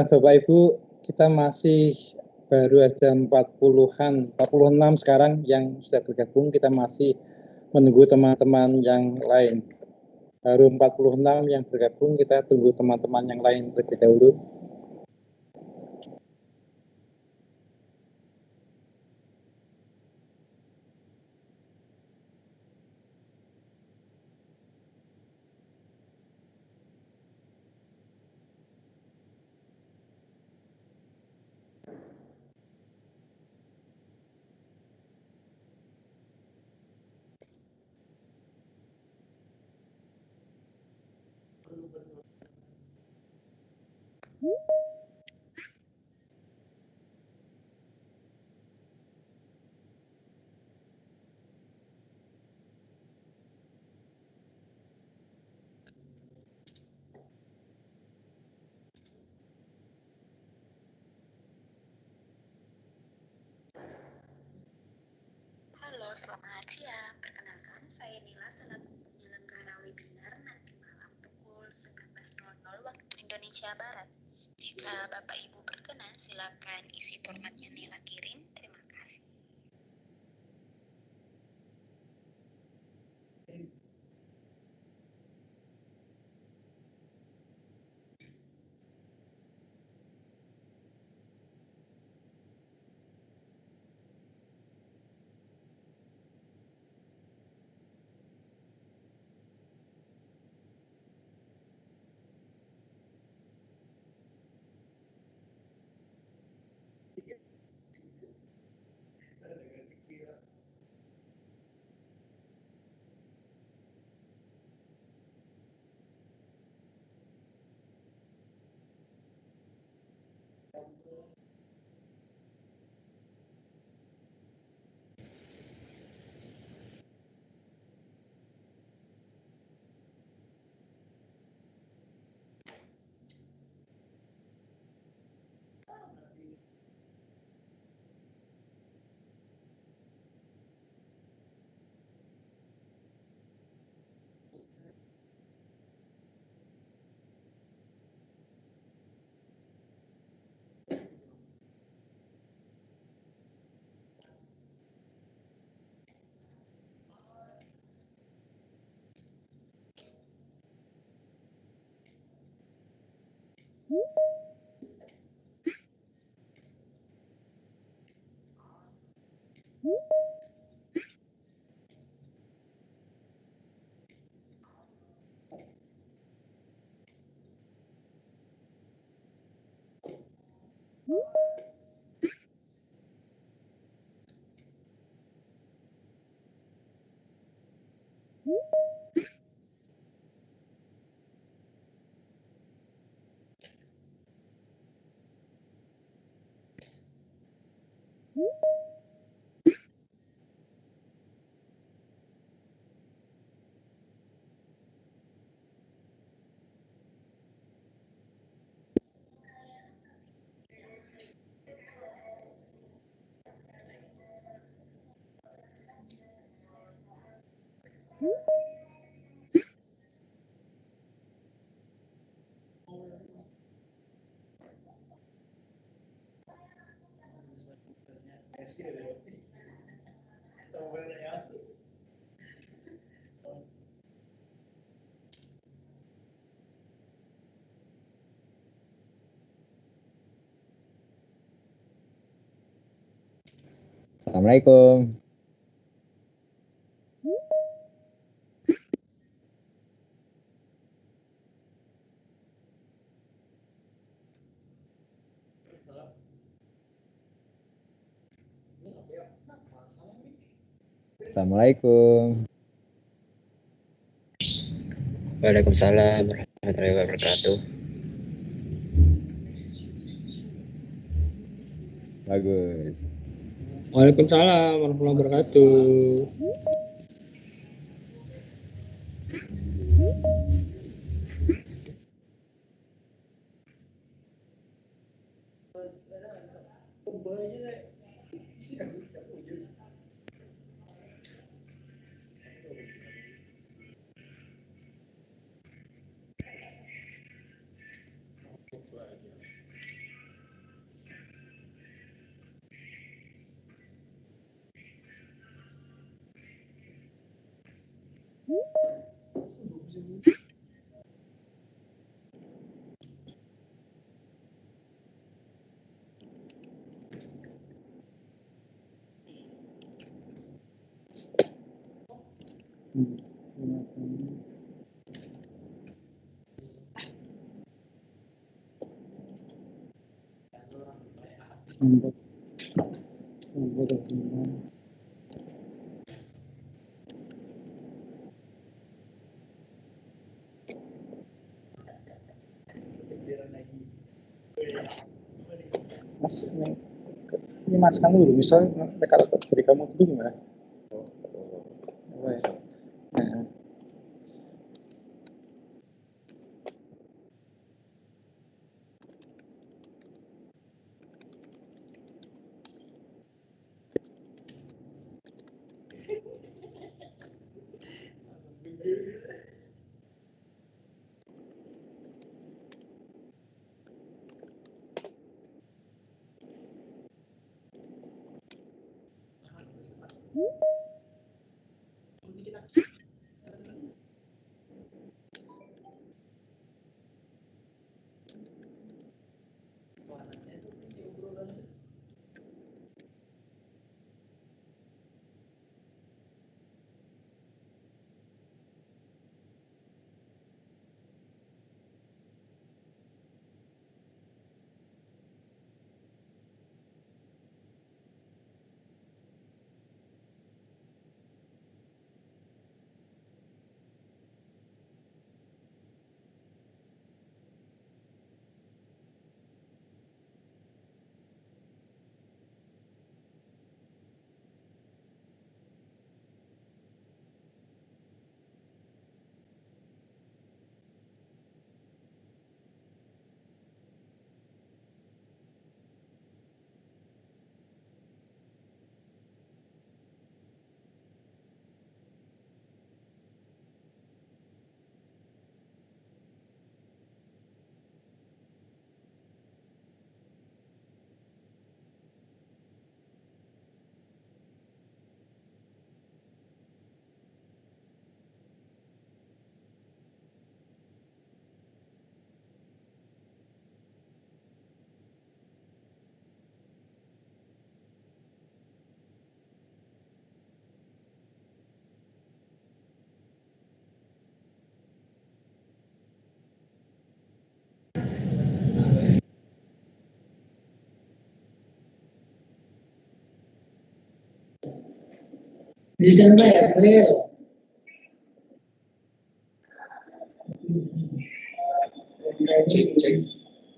Bapak Ibu, kita masih baru ada 40-an, 46 sekarang yang sudah bergabung. Kita masih menunggu teman-teman yang lain. Baru 46 yang bergabung, kita tunggu teman-teman yang lain terlebih dahulu. Halo, selamat siang. Perkenalkan, saya Nila selaku penyelenggara webinar nanti malam pukul 19.00 waktu Indonesia Barat. Jika Bapak Ibu berkenan, silakan isi format yang Nila kirim. Terima kasih. Assalamualaikum. Assalamualaikum. Waalaikumsalam warahmatullahi wabarakatuh. Bagus. Waalaikumsalam warahmatullahi wabarakatuh. Mas, ini masukkan dulu, misalnya kalau dari kamu dulu gimana? Nah.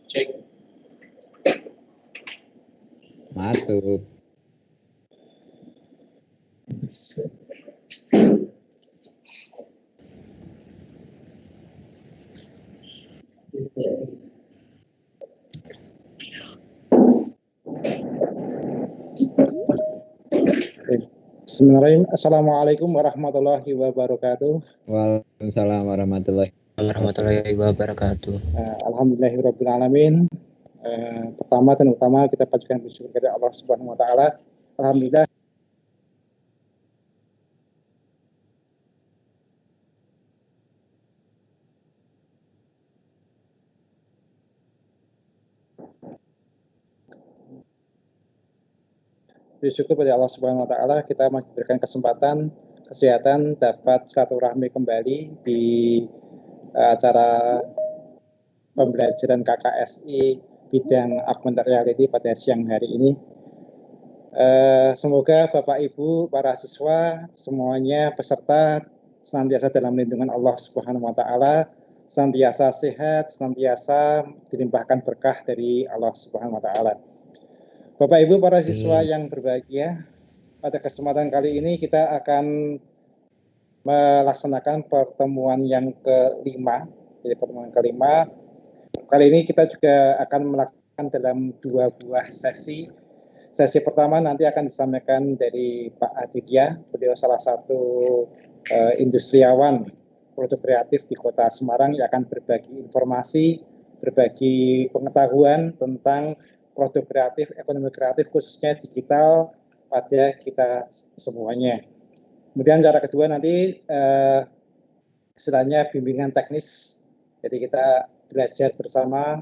Cek. Masuk. Bismillahirrahmanirrahim. Assalamualaikum warahmatullahi wabarakatuh. Waalaikumsalam warahmatullahi Wabarakatuh. Alhamdulillahirabbil alamin. Pertama dan utama kita panjatkan bersyukur kepada Allah Subhanahu wa taala. Alhamdulillah bersyukur pada Allah Subhanahu wa taala kita masih diberikan kesempatan kesehatan dapat silaturahmi kembali di acara pembelajaran KKSI bidang augmented reality pada siang hari ini. Semoga Bapak Ibu, para siswa, semuanya peserta senantiasa dalam lindungan Allah Subhanahu wa Ta'ala, senantiasa sehat, senantiasa dilimpahkan berkah dari Allah Subhanahu wa Ta'ala. Bapak Ibu, para siswa yang berbahagia, pada kesempatan kali ini kita akan melaksanakan pertemuan yang kelima. Jadi pertemuan kelima. Kali ini kita juga akan melakukan dalam 2 buah sesi. Sesi pertama nanti akan disampaikan dari Pak Aditya, beliau salah satu industriawan produk kreatif di Kota Semarang yang akan berbagi informasi, berbagi pengetahuan tentang produk kreatif, ekonomi kreatif khususnya digital pada kita semuanya. Kemudian cara kedua nanti istilahnya bimbingan teknis. Jadi kita belajar bersama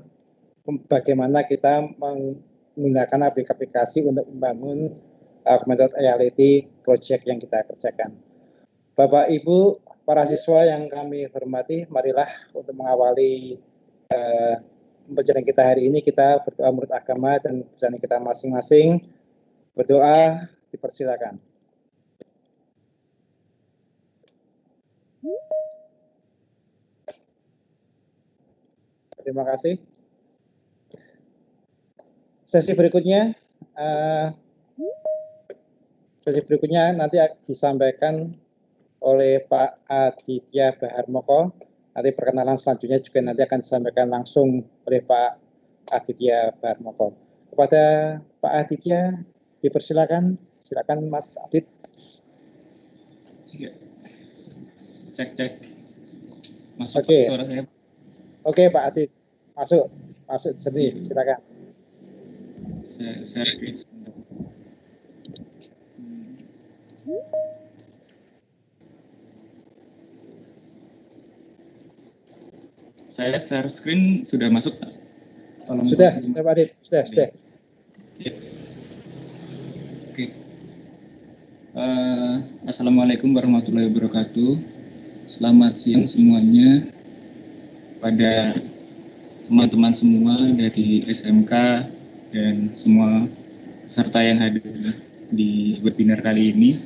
bagaimana kita menggunakan aplikasi untuk membangun augmented reality project yang kita kerjakan. Bapak Ibu, para siswa yang kami hormati, marilah untuk mengawali pembelajaran kita hari ini, kita berdoa menurut agama dan perjalanan kita masing-masing. Berdoa, dipersilakan. Terima kasih. Sesi berikutnya nanti disampaikan oleh Pak Aditya Baharmoko. Nanti perkenalan selanjutnya juga nanti akan disampaikan langsung oleh Pak Aditya Baharmoko. Kepada Pak Aditya, dipersilakan. Silakan Mas Adit. Cek. Masuk Oke. suara saya. Oke Pak Adit, masuk jernih, silakan. Saya share screen sudah masuk? Sudah, Pak Adit, sudah. Ya. Oke. Assalamualaikum warahmatullahi wabarakatuh. Selamat siang semuanya. Pada teman-teman semua dari SMK dan semua peserta yang hadir di webinar kali ini.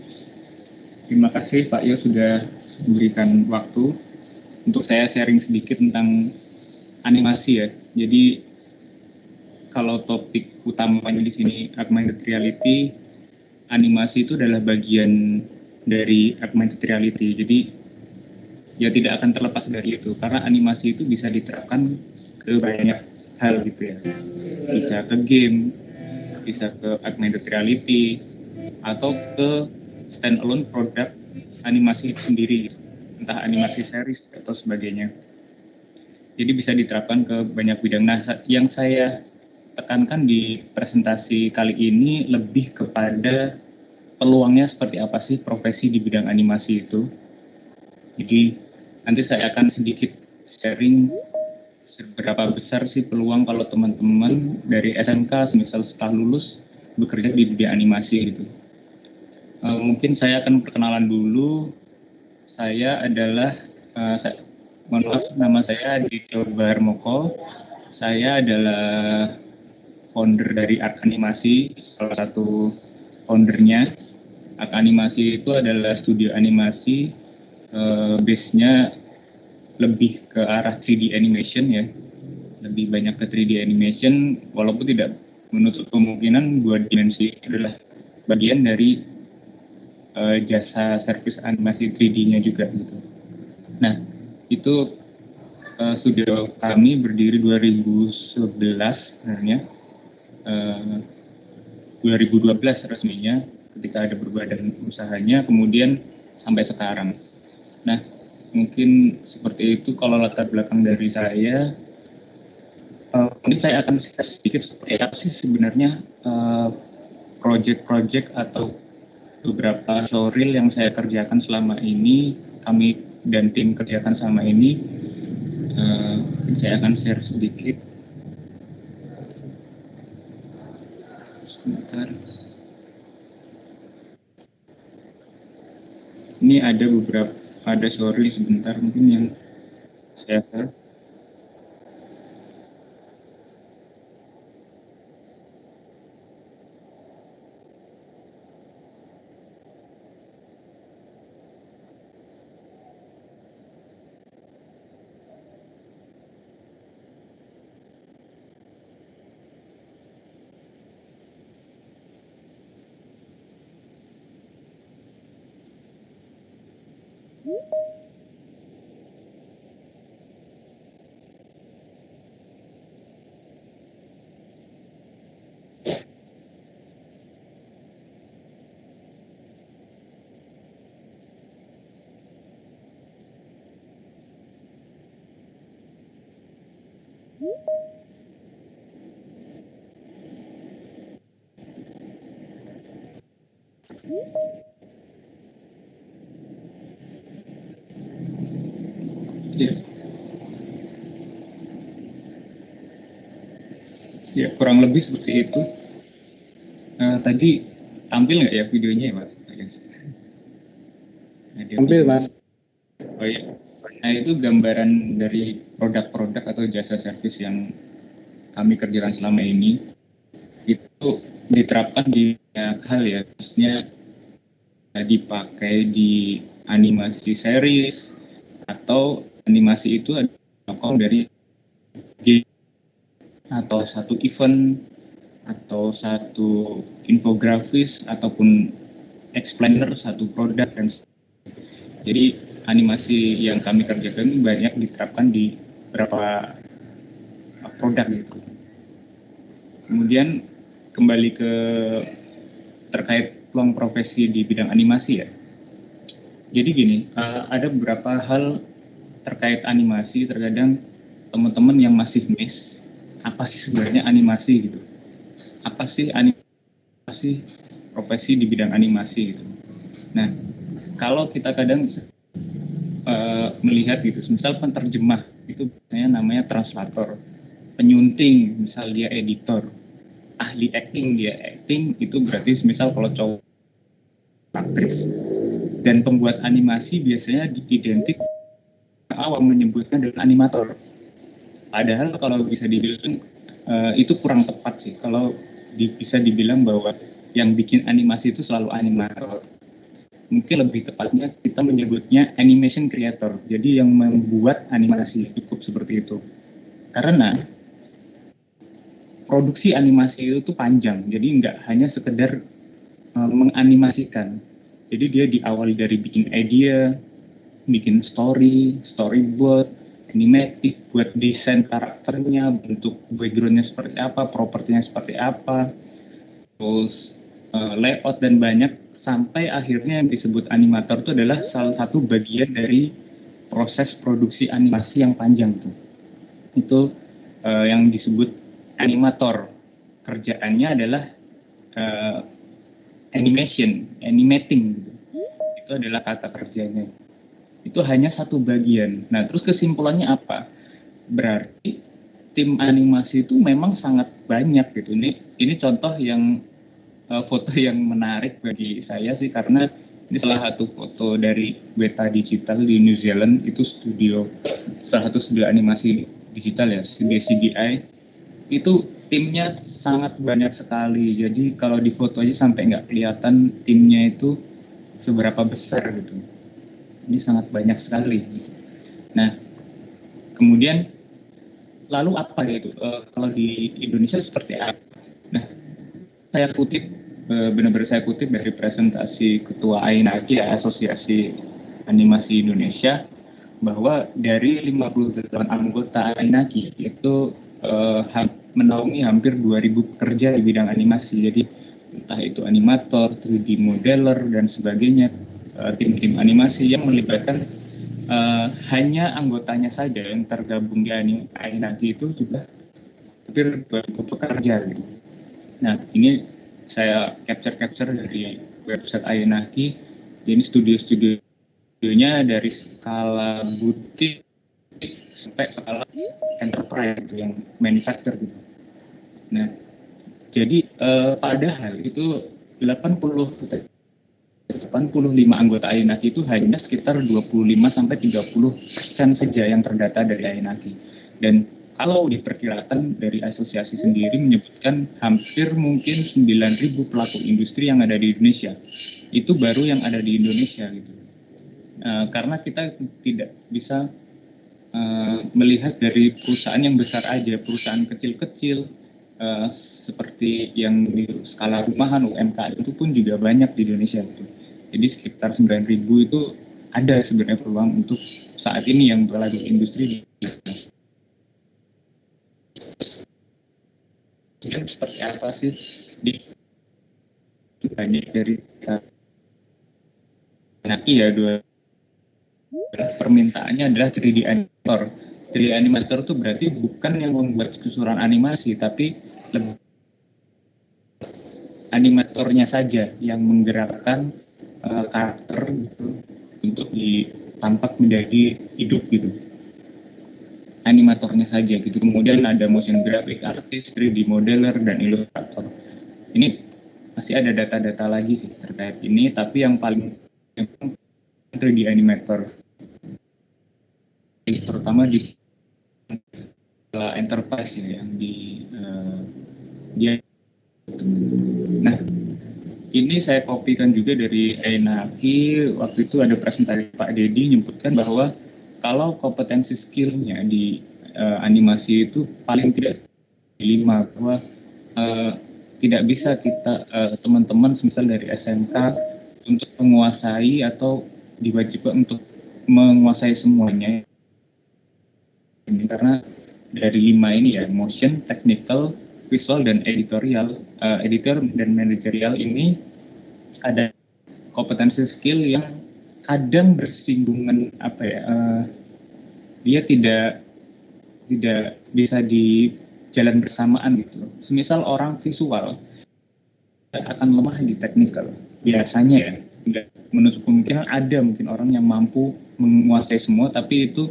Terima kasih Pak Yo sudah memberikan waktu untuk saya sharing sedikit tentang animasi ya. Jadi kalau topik utamanya di sini augmented reality, animasi itu adalah bagian dari augmented reality. Jadi ya tidak akan terlepas dari itu karena animasi itu bisa diterapkan ke banyak hal gitu ya. Bisa ke game, bisa ke augmented reality, atau ke standalone produk animasi itu sendiri, entah animasi series atau sebagainya. Jadi bisa diterapkan ke banyak bidang. Nah, yang saya tekankan di presentasi kali ini lebih kepada peluangnya seperti apa sih profesi di bidang animasi itu. Jadi nanti saya akan sedikit sharing seberapa besar sih peluang kalau teman-teman dari SMK misal setelah lulus bekerja di bidang animasi gitu. Mungkin saya akan perkenalan dulu. Saya adalah nama saya Aditya Baharmoko. Saya adalah founder dari Arc Animasi, salah satu foundernya. Arc Animasi itu adalah studio animasi, base-nya lebih ke arah 3D animation ya. Lebih banyak ke 3D animation, walaupun tidak menutup kemungkinan 2 dimensi adalah bagian dari jasa servis animasi 3D-nya juga gitu. Nah, itu studio kami berdiri 2011 sebenarnya. 2012 resminya ketika ada berbadan usahanya, kemudian sampai sekarang. Nah, mungkin seperti itu kalau latar belakang dari saya. Mungkin saya akan cerita sedikit seperti apa sih sebenarnya project-project atau beberapa showreel yang saya kerjakan selama ini, kami dan tim kerjakan selama ini. Saya akan share sedikit. Sebentar. Ini ada showreel sebentar mungkin yang saya share. Ya, ya kurang lebih seperti itu. Tadi tampil nggak ya videonya ya, Pak? Yes. Tampil, Mas. Oh iya. Nah, itu gambaran dari produk-produk atau jasa servis yang kami kerjakan selama ini. Itu diterapkan di banyak hal ya. Maksudnya dipakai di animasi series atau animasi itu ada dari game atau satu event atau satu infografis ataupun explainer satu produk dan jadi animasi yang kami kerjakan banyak diterapkan di beberapa produk gitu. Kemudian kembali ke terkait peluang profesi di bidang animasi ya. Jadi gini, ada beberapa hal terkait animasi. Terkadang teman-teman yang masih miss apa sih sebenarnya animasi gitu. Apa sih animasi, profesi di bidang animasi gitu. Nah, kalau kita kadang melihat gitu, misal penerjemah itu biasanya namanya translator, penyunting misal dia editor, ahli acting dia acting itu berarti misal kalau cowok aktris, dan pembuat animasi biasanya identik awam menyebutnya dengan animator. Padahal kalau bisa dibilang itu kurang tepat sih kalau bisa dibilang bahwa yang bikin animasi itu selalu animator. Mungkin lebih tepatnya kita menyebutnya animation creator. Jadi yang membuat animasi cukup seperti itu. Karena produksi animasi itu panjang. Jadi nggak hanya sekedar menganimasikan. Jadi dia diawali dari bikin idea, bikin storyboard, animatic, buat desain karakternya, bentuk backgroundnya seperti apa, propertinya seperti apa, terus layout dan banyak. Sampai akhirnya yang disebut animator itu adalah salah satu bagian dari proses produksi animasi yang panjang tuh. Itu yang disebut animator. Kerjaannya adalah animating gitu. Itu adalah kata kerjanya. Itu hanya satu bagian. Nah, terus kesimpulannya apa? Berarti tim animasi itu memang sangat banyak gitu. Ini contoh yang foto yang menarik bagi saya sih, karena ini salah satu foto dari Beta Digital di New Zealand. Itu salah satu studio animasi digital ya, studio CGI. Itu timnya sangat banyak sekali. Jadi kalau di foto aja sampai nggak kelihatan timnya itu seberapa besar gitu. Ini sangat banyak sekali. Nah, kemudian lalu apa gitu? Kalau di Indonesia seperti apa? Nah, saya kutip, benar-benar saya kutip dari presentasi Ketua AINAGI, Asosiasi Animasi Indonesia, bahwa dari 58 anggota AINAGI itu menaungi hampir 2.000 pekerja di bidang animasi. Jadi entah itu animator, 3D modeler, dan sebagainya, tim-tim animasi yang melibatkan hanya anggotanya saja yang tergabung di AINAGI itu juga hampir 2.000 pekerja gitu. Nah, ini saya capture dari website AINAGI. Ini studio-studionya dari skala butik sampai skala enterprise gitu, yang manufacturer gitu. Nah, jadi padahal itu 85 anggota AINAGI itu hanya sekitar 25-30% saja yang terdata dari AINAGI. Dan kalau diperkirakan dari asosiasi sendiri menyebutkan hampir mungkin 9.000 pelaku industri yang ada di Indonesia. Itu baru yang ada di Indonesia gitu. Karena kita tidak bisa melihat dari perusahaan yang besar aja, perusahaan kecil-kecil seperti yang di skala rumahan UMKM itu pun juga banyak di Indonesia gitu. Jadi sekitar 9.000 itu ada sebenarnya peluang untuk saat ini yang lagi industri. Seperti apa sih di banyak dari ya dua permintaannya adalah 3D animator. 3D animator itu berarti bukan yang membuat keseluruhan animasi, tapi lebih animatornya saja yang menggerakkan karakter gitu, untuk ditampak menjadi hidup gitu. Animatornya saja gitu. Kemudian ada motion graphic artist, 3D modeler, dan ilustrator. Ini masih ada data-data lagi sih terkait ini, tapi yang paling 3D animator, terutama di enterprise ya, yang dia. Nah, ini saya kopikan juga dari Einaki. Waktu itu ada presentasi Pak Dedi menyebutkan bahwa kalau kompetensi skillnya di animasi itu paling tidak 5, bahwa tidak bisa kita teman-teman misal dari SMK untuk menguasai atau diwajibkan untuk menguasai semuanya. Ini karena dari 5 ini ya, motion, technical, visual, dan editorial, editor dan managerial ini ada kompetensi skill yang kadang bersinggungan dia tidak bisa di jalan bersamaan gitu. Semisal orang visual akan lemah di technical biasanya ya, nggak menutup kemungkinan ada mungkin orang yang mampu menguasai semua tapi itu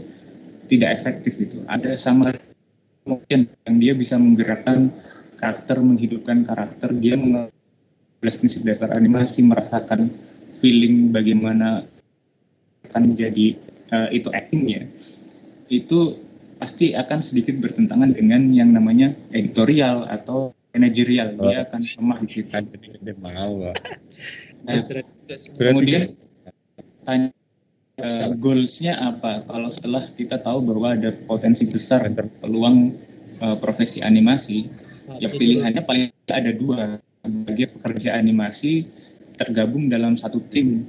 tidak efektif gitu. Ada sama motion yang dia bisa menggerakkan karakter, menghidupkan karakter, dia mengenal prinsip dasar animasi, merasakan feeling bagaimana akan menjadi itu actingnya, itu pasti akan sedikit bertentangan dengan yang namanya editorial atau managerial. Dia akan lemah di situ. Nah, kemudian tanya goals-nya apa? Kalau setelah kita tahu bahwa ada potensi besar peluang profesi animasi, ya pilihannya paling ada 2. Sebagai pekerja animasi tergabung dalam satu tim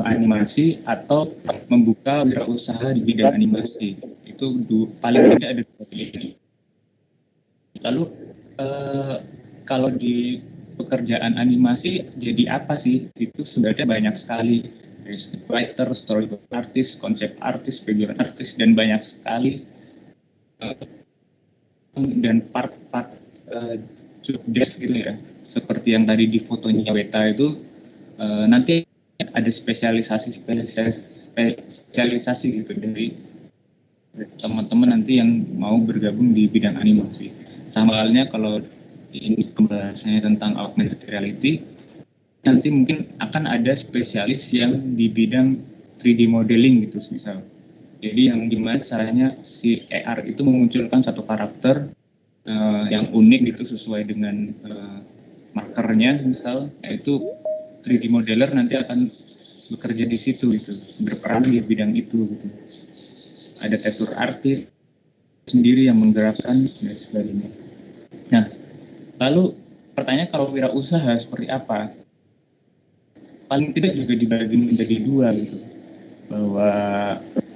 animasi atau membuka wirausaha di bidang animasi. Itu paling tidak ada 2 pilihan. Lalu kalau di pekerjaan animasi jadi apa sih? Itu sebenarnya banyak sekali. Writer, storyboard artist, konsep artist, background artist, dan banyak sekali dan part-part job desk gitu ya, seperti yang tadi di fotonya Weta itu nanti ada spesialisasi gitu dari teman-teman nanti yang mau bergabung di bidang animasi. Sama halnya kalau ini pembahasannya tentang augmented reality, nanti mungkin akan ada spesialis yang di bidang 3D modeling gitu misal. Jadi yang gimana caranya si AR itu memunculkan satu karakter yang unik gitu sesuai dengan markernya misal, yaitu 3D modeler nanti akan bekerja di situ gitu, berperan di bidang itu gitu. Ada tekstur artis sendiri yang menggerakkan dan sebagainya. Nah, lalu pertanyaan kalau wirausaha seperti apa? Paling tidak juga dibagi menjadi 2 gitu, bahwa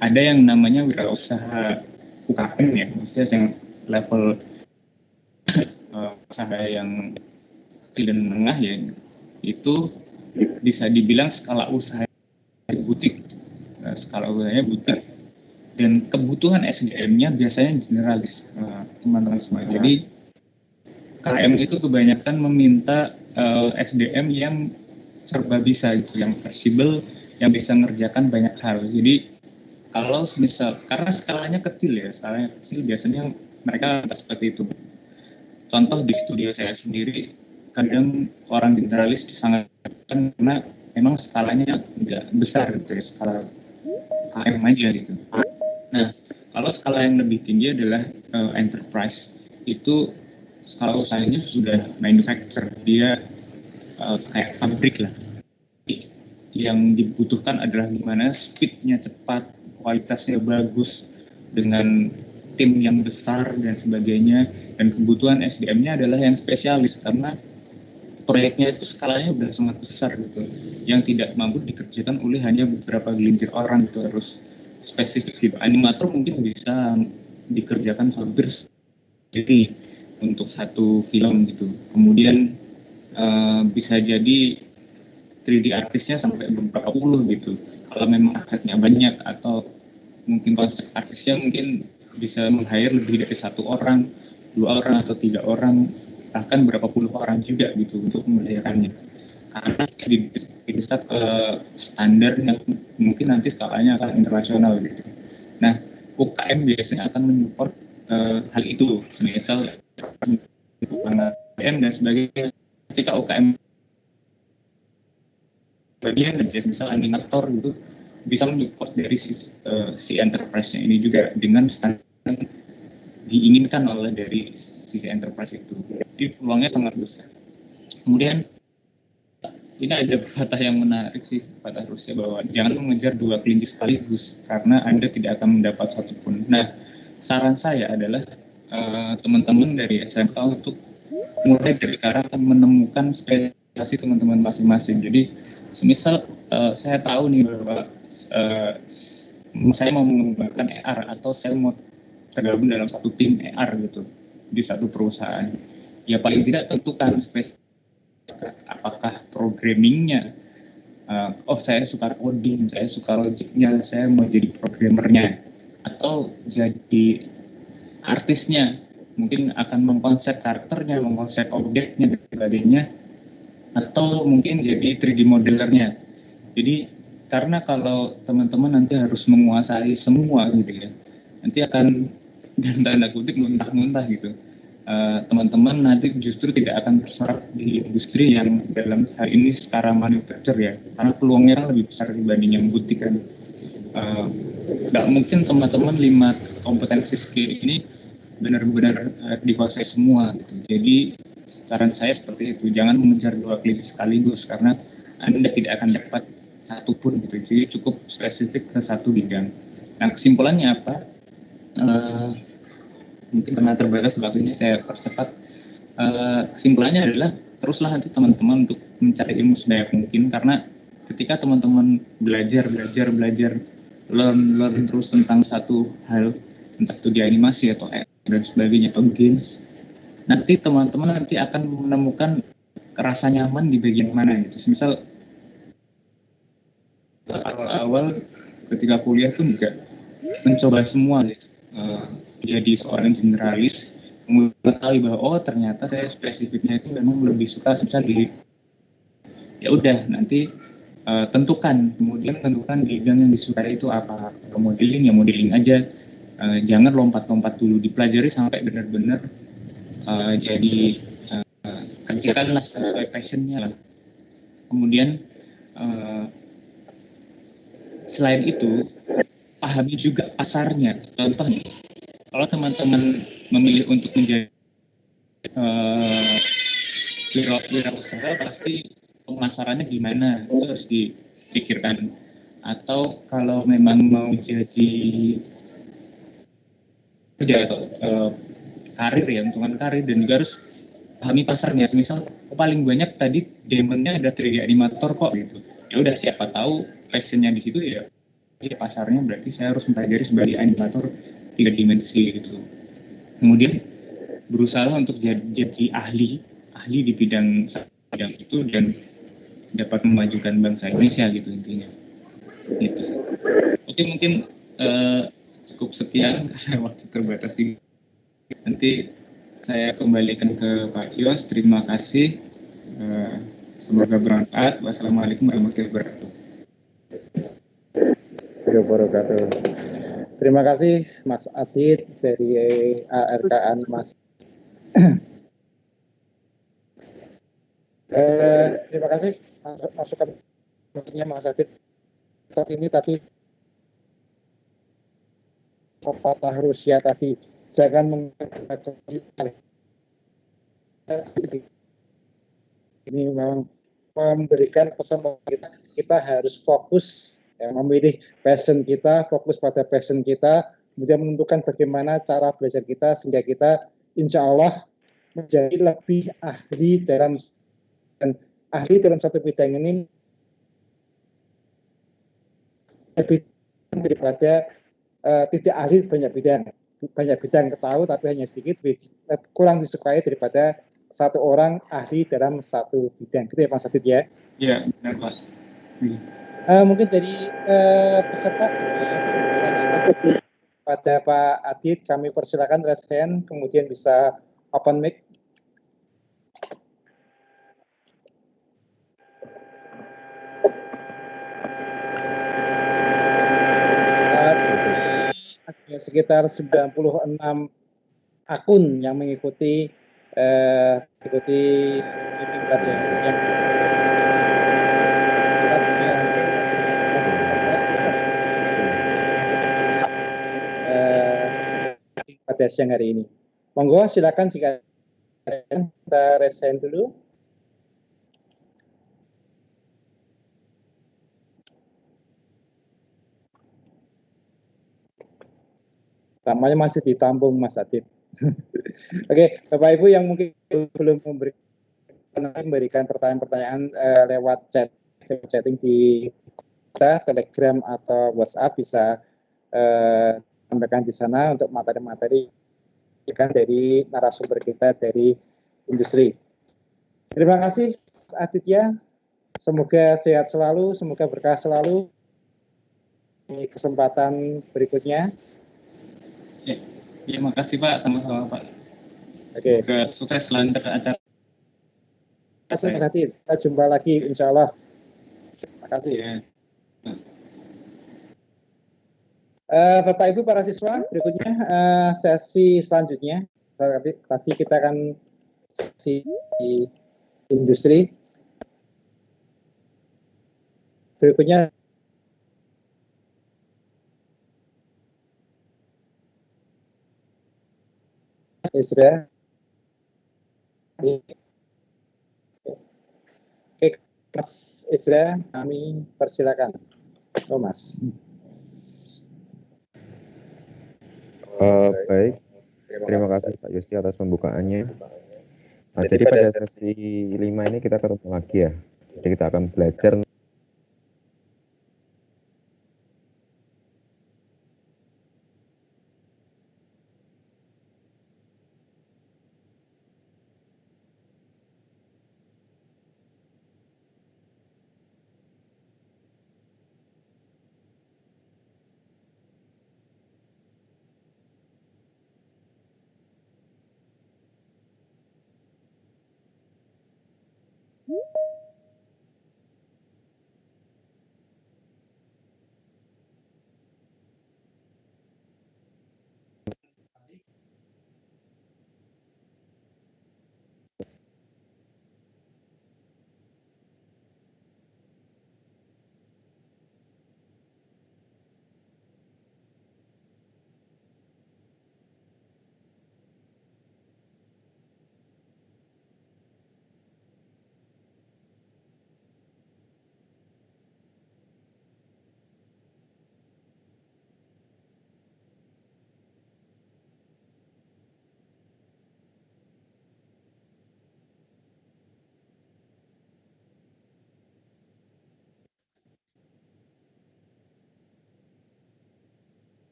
ada yang namanya wirausaha UKM ya, maksudnya yang level usaha yang kecil dan menengah ya, itu bisa dibilang skala usaha butik, skala usahanya butik, dan kebutuhan SDM-nya biasanya generalis, teman-teman semua. Jadi KM itu kebanyakan meminta SDM yang serba bisa gitu, yang fleksibel, yang bisa mengerjakan banyak hal. Jadi kalau misal karena skalanya kecil biasanya mereka seperti itu. Contoh di studio saya sendiri, kadang orang generalis sangat karena memang skalanya nggak besar gitu ya, skala KM aja gitu. Nah, kalau skala yang lebih tinggi adalah enterprise, itu skala usahanya sudah manufacturer, dia kayak pabrik lah. Yang dibutuhkan adalah gimana speednya cepat, kualitasnya bagus, dengan tim yang besar dan sebagainya, dan kebutuhan SDM-nya adalah yang spesialis karena proyeknya itu skalanya udah sangat besar gitu, yang tidak mampu dikerjakan oleh hanya beberapa gelintir orang gitu, harus spesifik gitu. Animator mungkin bisa dikerjakan hampir jadi untuk satu film gitu. Kemudian bisa jadi 3D artisnya sampai beberapa puluh gitu. Kalau memang asetnya banyak, atau mungkin konsep artisnya mungkin bisa meng-hire lebih dari 1 orang, 2 orang, atau 3 orang, bahkan berapa puluh orang juga gitu untuk mengerjakannya. Karena bisa ke standar yang mungkin nanti skalanya akan internasional gitu. Nah, UKM biasanya akan menyupport hal itu, misal UKM dan sebagainya. Ketika UKM bagian misal animator gitu bisa menyupport dari si enterprise-nya ini juga dengan standar yang diinginkan oleh dari sisi enterprise itu. Jadi peluangnya sangat besar. Kemudian ini ada pepatah yang menarik sih, pepatah Rusia, bahwa jangan mengejar 2 kelinci sekaligus karena Anda tidak akan mendapat satu pun. Nah, saran saya adalah teman-teman dari SMK untuk mulai dari sekarang menemukan spesialisasi teman-teman masing-masing. Jadi misal saya tahu nih bahwa saya mau mengembangkan AR, atau saya mau tergabung dalam satu tim AR gitu di satu perusahaan. Ya paling tidak tentukan apakah programmingnya, saya suka coding, saya suka logiknya, saya mau jadi programmernya, atau jadi artisnya, mungkin akan mengkonsep karakternya, mengkonsep objeknya dan sebagainya, atau mungkin jadi 3D modelernya. Jadi karena kalau teman-teman nanti harus menguasai semua gitu ya, nanti akan dan tanda kutip muntah-muntah gitu. Teman-teman nanti justru tidak akan terserap di industri yang dalam hal ini sekarang manufacture ya, karena peluangnya lebih besar dibanding yang butik kan. Nggak mungkin teman-teman 5 kompetensi skill ini benar-benar dikuasai semua gitu. Jadi saran saya seperti itu, jangan mengejar 2 kelinci sekaligus karena Anda tidak akan dapat satu pun gitu. Jadi cukup spesifik ke satu bidang. Nah, kesimpulannya apa? Mungkin karena terbatas waktunya saya percepat. Kesimpulannya adalah teruslah nanti teman-teman untuk mencari ilmu sebanyak mungkin, karena ketika teman-teman belajar learn terus tentang satu hal, entah itu di animasi atau dan sebagainya atau games, nanti teman-teman nanti akan menemukan rasa nyaman di bagian mana gitu. Misal awal-awal ketika kuliah pun juga mencoba semua gitu. Jadi seorang generalis, mengetahui bahwa ternyata saya spesifiknya itu memang lebih suka di ya udah nanti tentukan bidang yang disukai itu apa. Modeling ya modeling aja, jangan lompat-lompat dulu, dipelajari sampai benar-benar jadi kerjakanlah sesuai passionnya lah. Kemudian selain itu pahami juga pasarnya. Contohnya kalau teman-teman memilih untuk menjadi wirausaha, pasti pemasarannya gimana itu harus dipikirkan. Atau kalau memang mau jadi kerja atau karir ya, untungan karir, dan juga harus pahami pasarnya. Misal paling banyak tadi demonnya ada 3D animator kok gitu. Ya udah, siapa tahu passionnya di situ ya. Jadi pasarnya berarti saya harus mempelajari sebagai animator 3 dimensi gitu. Kemudian berusaha untuk jadi ahli di bidang itu dan dapat memajukan bangsa Indonesia gitu intinya. Gitu sih. Oke, mungkin cukup sekian karena waktu terbatas ini. Nanti saya kembalikan ke Pak Yos. Terima kasih. Semoga bermanfaat. Wassalamualaikum warahmatullahi wabarakatuh. Terima kasih Mas Adit dari ARK Animasi. Terima kasih masukan Mas Adit. Ini tadi pepatah Rusia tadi, jangan menggunakan ini memang memberikan pesan kita harus fokus memilih passion kita, fokus pada passion kita, kemudian menentukan bagaimana cara belajar kita sehingga kita insya Allah menjadi lebih ahli dalam ahli dalam satu bidang ini lebih daripada tidak ahli banyak bidang tahu tapi hanya sedikit, kurang disukai daripada satu orang ahli dalam satu bidang. Gitu ya Pak Sadid ya? Iya, benar Pak. Mungkin dari peserta pada Pak Adit, kami persilakan raise hand, kemudian bisa open mic. Ada sekitar 96 akun yang mengikuti meeting pada siang. Pada siang hari ini. Monggo silakan jika kita raise hand dulu. Namanya masih ditampung Mas Adit. Oke, Bapak Ibu yang mungkin belum memberikan pertanyaan-pertanyaan lewat chatting di Telegram atau WhatsApp bisa sampaikan di sana untuk materi-materi dari narasumber kita dari industri. Terima kasih Mas Aditya. Semoga sehat selalu, semoga berkah selalu di kesempatan berikutnya. Ya, makasih Pak, sama-sama Pak. Oke. Semoga sukses lancar acara. Terima kasih Mas Adit. Kita jumpa lagi insya Allah. Terima kasih. Ya. Bapak Ibu para siswa, berikutnya sesi selanjutnya. Tadi kita akan sesi industri. Berikutnya Isra. Oke, Isra, kami persilakan. Mas. Baik, terima kasih Pak Yusti atas pembukaannya. Nah, jadi pada sesi 5 ini kita ketemu lagi ya. Jadi kita akan belajar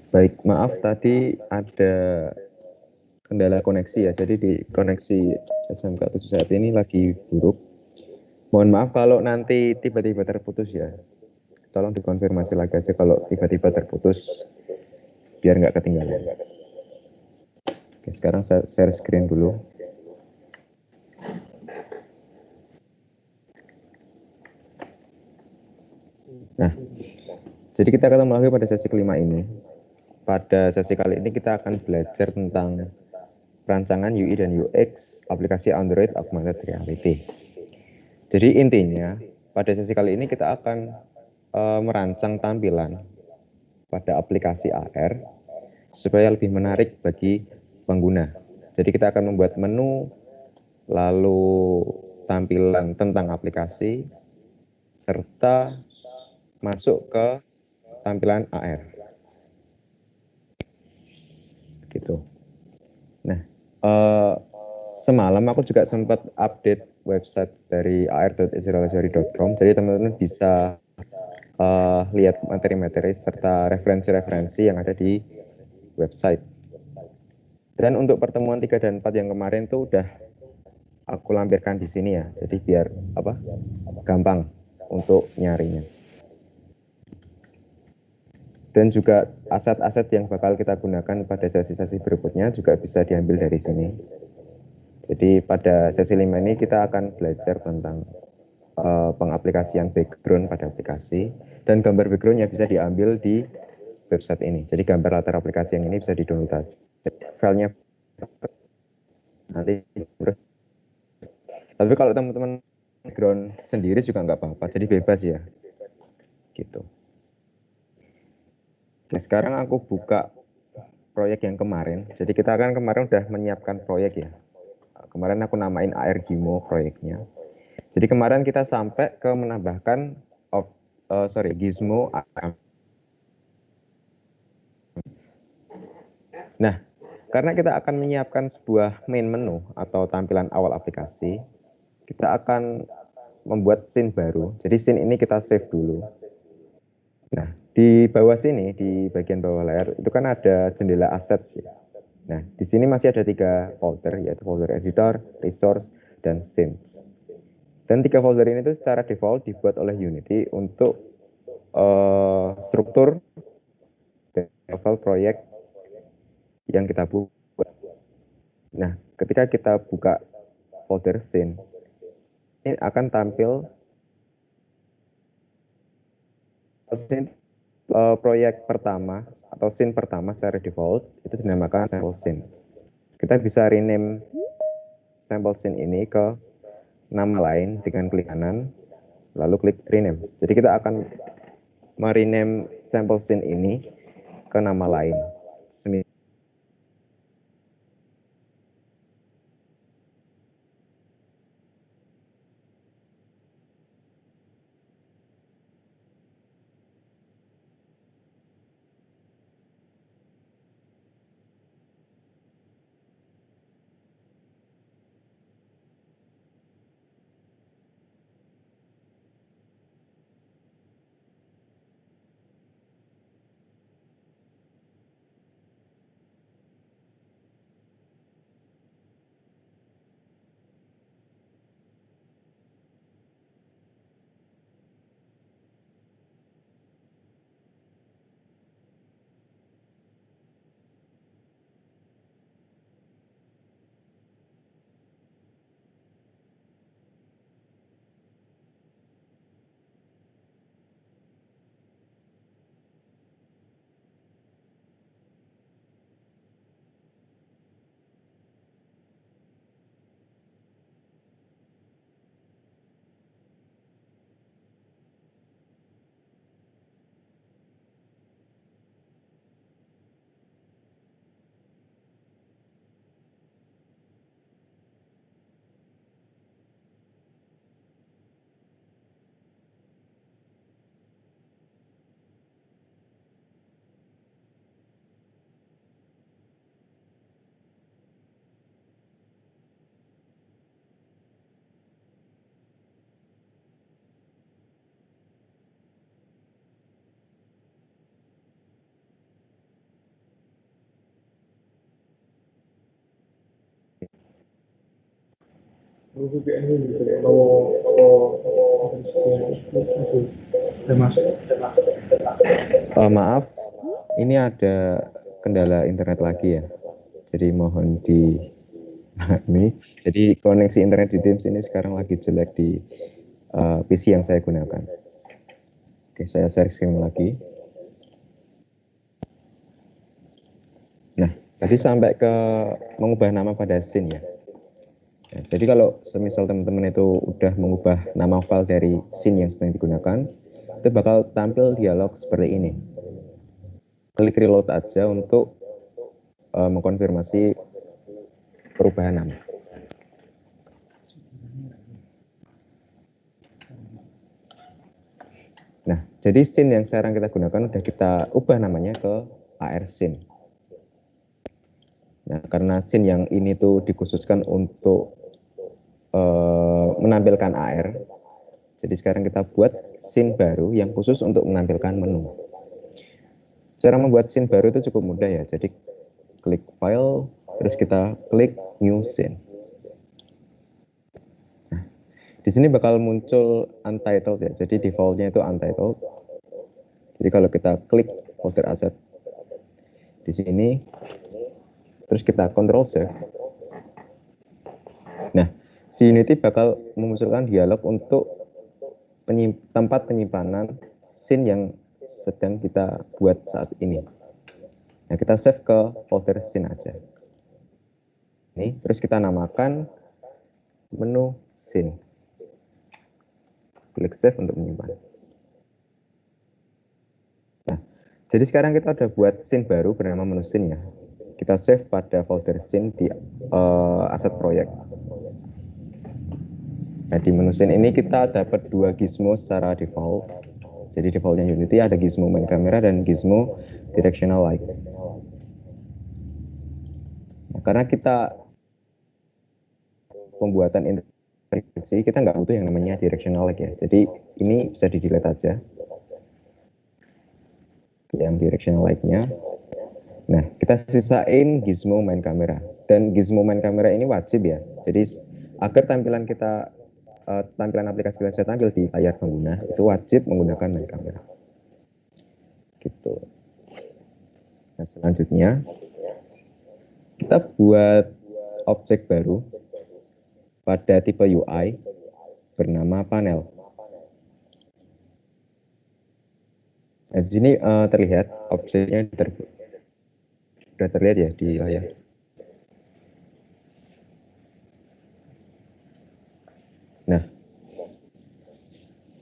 baik, maaf tadi ada kendala koneksi ya. Jadi di koneksi SMK 7 saat ini lagi buruk. Mohon maaf kalau nanti tiba-tiba terputus ya. Tolong dikonfirmasi lagi aja kalau tiba-tiba terputus biar nggak ketinggalan. Oke, sekarang saya share screen dulu. Nah, jadi kita ketemu lagi pada sesi kelima ini. Pada sesi kali ini kita akan belajar tentang perancangan UI dan UX aplikasi Android Augmented Reality. Jadi intinya pada sesi kali ini kita akan merancang tampilan pada aplikasi AR supaya lebih menarik bagi pengguna. Jadi kita akan membuat menu, lalu tampilan tentang aplikasi, serta masuk ke tampilan AR. Gitu. Nah, semalam aku juga sempat update website dari ar.israelazhari.com, jadi teman-teman bisa lihat materi-materi serta referensi-referensi yang ada di website. Dan untuk pertemuan 3 dan 4 yang kemarin tuh udah aku lampirkan di sini ya, jadi biar gampang untuk nyarinya. Dan juga aset-aset yang bakal kita gunakan pada sesi-sesi berikutnya juga bisa diambil dari sini. Jadi pada sesi 5 ini kita akan belajar tentang pengaplikasian background pada aplikasi, dan gambar backgroundnya bisa diambil di website ini. Jadi gambar latar aplikasi yang ini bisa di-download aja. Filenya nanti. Tapi kalau teman-teman background sendiri juga nggak apa-apa, jadi bebas ya. Gitu. Nah, sekarang aku buka proyek yang kemarin. Jadi kita kan kemarin udah menyiapkan proyek ya. Kemarin aku namain AR Gimo proyeknya. Jadi kemarin kita sampai ke menambahkan Gizmo AR. Nah, karena kita akan menyiapkan sebuah main menu atau tampilan awal aplikasi, kita akan membuat scene baru. Jadi scene ini kita save dulu. Nah, di bawah sini, di bagian bawah layar, itu kan ada jendela assets ya. Nah, di sini masih ada 3 folder, yaitu folder editor, resource, dan scenes. Dan 3 folder ini tuh secara default dibuat oleh Unity untuk struktur level proyek yang kita buat. Nah, ketika kita buka folder scene, ini akan tampil scene proyek pertama atau scene pertama secara default itu dinamakan sample scene. Kita bisa rename sample scene ini ke nama lain dengan klik kanan, lalu klik rename. Jadi kita akan merename sample scene ini ke nama lain. Maaf, ini ada kendala internet lagi ya. Jadi mohon dipahami. Jadi koneksi internet di Teams ini sekarang lagi jelek di PC yang saya gunakan. Oke, saya share screen lagi. Nah, tadi sampai ke mengubah nama pada scene ya. Nah, jadi kalau semisal teman-teman itu udah mengubah nama file dari scene yang sedang digunakan, itu bakal tampil dialog seperti ini. Klik reload aja untuk mengkonfirmasi perubahan nama. Nah, jadi scene yang sekarang kita gunakan udah kita ubah namanya ke AR scene. Nah, karena scene yang ini tuh dikhususkan untuk menampilkan AR, jadi sekarang kita buat scene baru yang khusus untuk menampilkan menu. Cara membuat scene baru itu cukup mudah ya. Jadi klik file, terus kita klik new scene. Nah, di sini bakal muncul untitled ya. Jadi defaultnya itu untitled. Jadi kalau kita klik folder asset di sini, terus kita Ctrl Save. Nah, si Unity bakal memunculkan dialog untuk tempat penyimpanan scene yang sedang kita buat saat ini. Nah, kita save ke folder scene aja. Ini, terus kita namakan menu scene. Klik save untuk menyimpan. Nah, jadi sekarang kita udah buat scene baru bernama menu scene ya. Kita save pada folder scene di aset proyek. Nah, di menu scene ini kita dapat dua gizmo secara default. Jadi defaultnya Unity ada gizmo main camera dan gizmo directional light. Nah, karena kita pembuatan integrasi, kita nggak butuh yang namanya directional light ya. Jadi ini bisa di-delete aja. Yang directional light-nya. Nah, kita sisain gizmo main kamera. Dan gizmo main kamera ini wajib ya. Jadi agar tampilan kita tampilan aplikasi kita bisa tampil di layar pengguna, itu wajib menggunakan main kamera. Gitu. Nah, selanjutnya kita buat objek baru pada tipe UI bernama panel. Nah, di sini terlihat objeknya sudah terlihat ya di layar. Nah,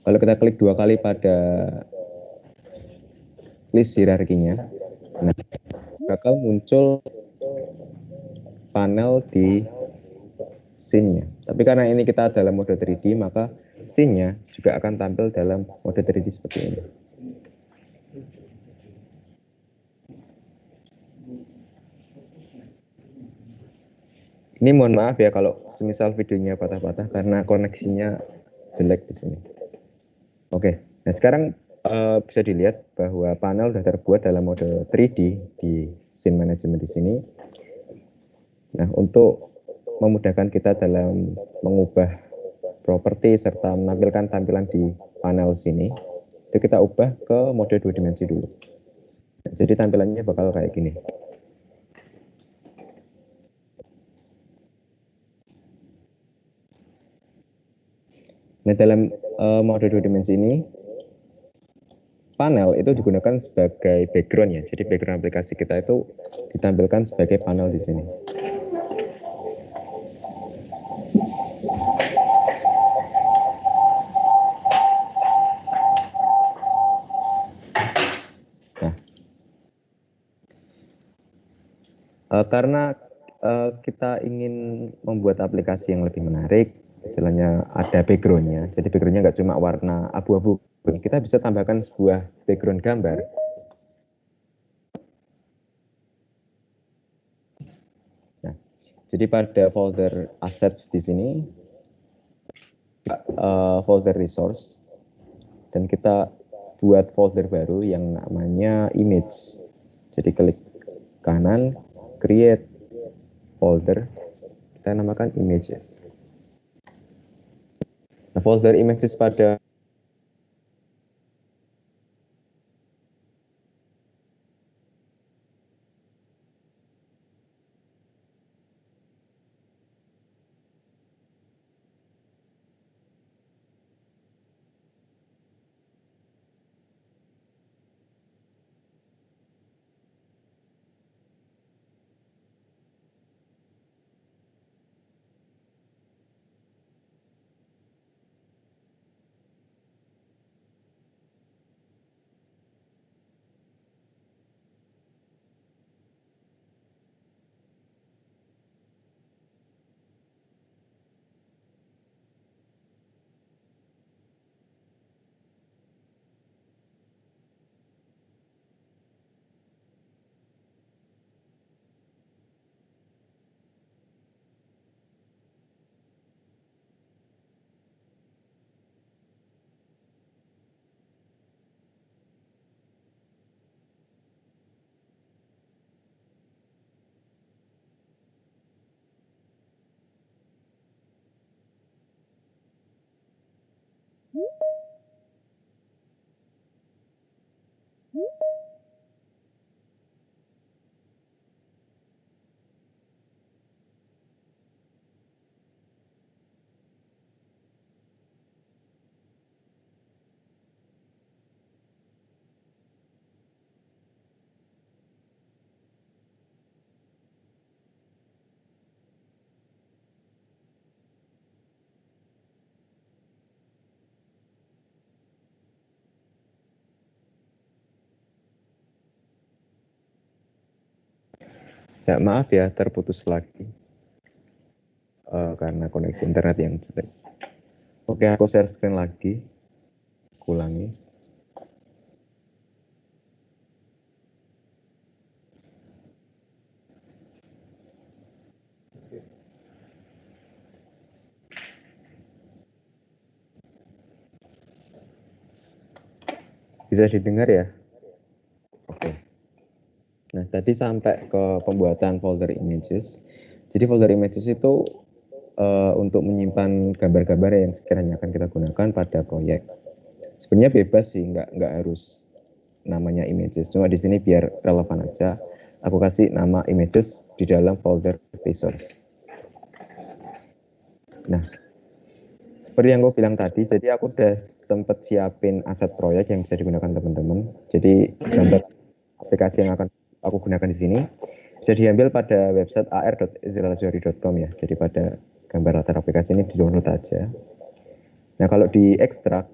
kalau kita klik dua kali pada list hierarkinya, nah, bakal muncul panel di scene-nya. Tapi karena ini kita dalam mode 3D, maka scene-nya juga akan tampil dalam mode 3D seperti ini. Ini mohon maaf ya kalau semisal videonya patah-patah karena koneksinya jelek di sini. Oke, nah sekarang bisa dilihat bahwa panel sudah terbuat dalam mode 3D di scene management di sini. Nah, untuk memudahkan kita dalam mengubah properti serta menampilkan tampilan di panel sini, itu kita ubah ke mode 2 dimensi dulu. Nah, jadi tampilannya bakal kayak gini. Nah, dalam mode 2 dimensi ini, panel itu digunakan sebagai background ya. Jadi background aplikasi kita itu ditampilkan sebagai panel di sini. Nah, karena kita ingin membuat aplikasi yang lebih menarik, istilahnya ada background-nya. Jadi background-nya nggak cuma warna abu-abu. Kita bisa tambahkan sebuah background gambar. Nah, jadi pada folder assets di sini, folder resource, dan kita buat folder baru yang namanya image. Jadi klik kanan, create folder, kita namakan images. Nah, folder images pada Ya, maaf ya, terputus lagi karena koneksi internet yang jelek. Oke, aku share screen lagi, ulangi. Bisa didengar ya? Oke. Nah, tadi sampai ke pembuatan folder images. Jadi folder images itu untuk menyimpan gambar-gambar yang sekiranya akan kita gunakan pada proyek. Sebenarnya bebas sih, nggak harus namanya images. Cuma di sini biar relevan aja, aku kasih nama images di dalam folder resource. Nah, seperti yang gue bilang tadi, jadi aku udah sempet siapin aset proyek yang bisa digunakan teman-teman. Jadi gambar aplikasi yang akan aku gunakan di sini bisa diambil pada website ar.izraelazwari.com ya. Jadi pada gambar latar aplikasi ini di-download aja. Nah, kalau diekstrak,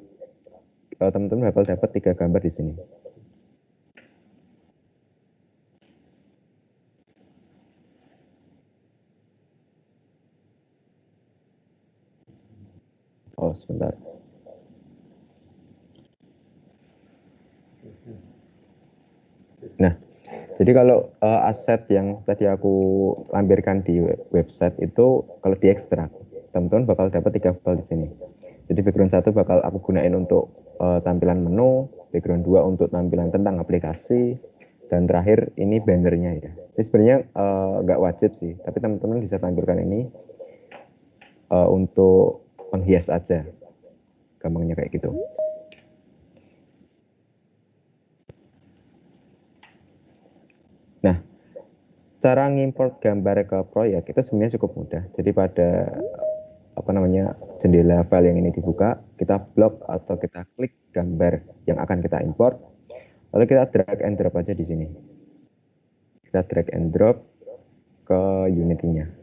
teman-teman bakal dapat 3 gambar di sini. Oh, sebentar. Nah, jadi kalau aset yang tadi aku lampirkan di website itu kalau diekstrak, teman-teman bakal dapat 3 file di sini. Jadi background 1 bakal aku gunain untuk tampilan menu, background 2 untuk tampilan tentang aplikasi, dan terakhir ini bannernya ya. Ini sebenarnya nggak wajib sih, tapi teman-teman bisa tampilkan ini untuk penghias aja, gampangnya kayak gitu. Nah, cara ngimport gambar ke proyek itu sebenarnya cukup mudah. Jadi pada jendela file yang ini dibuka, kita blok atau kita klik gambar yang akan kita import, lalu kita drag and drop aja di sini. Kita drag and drop ke Unity-nya.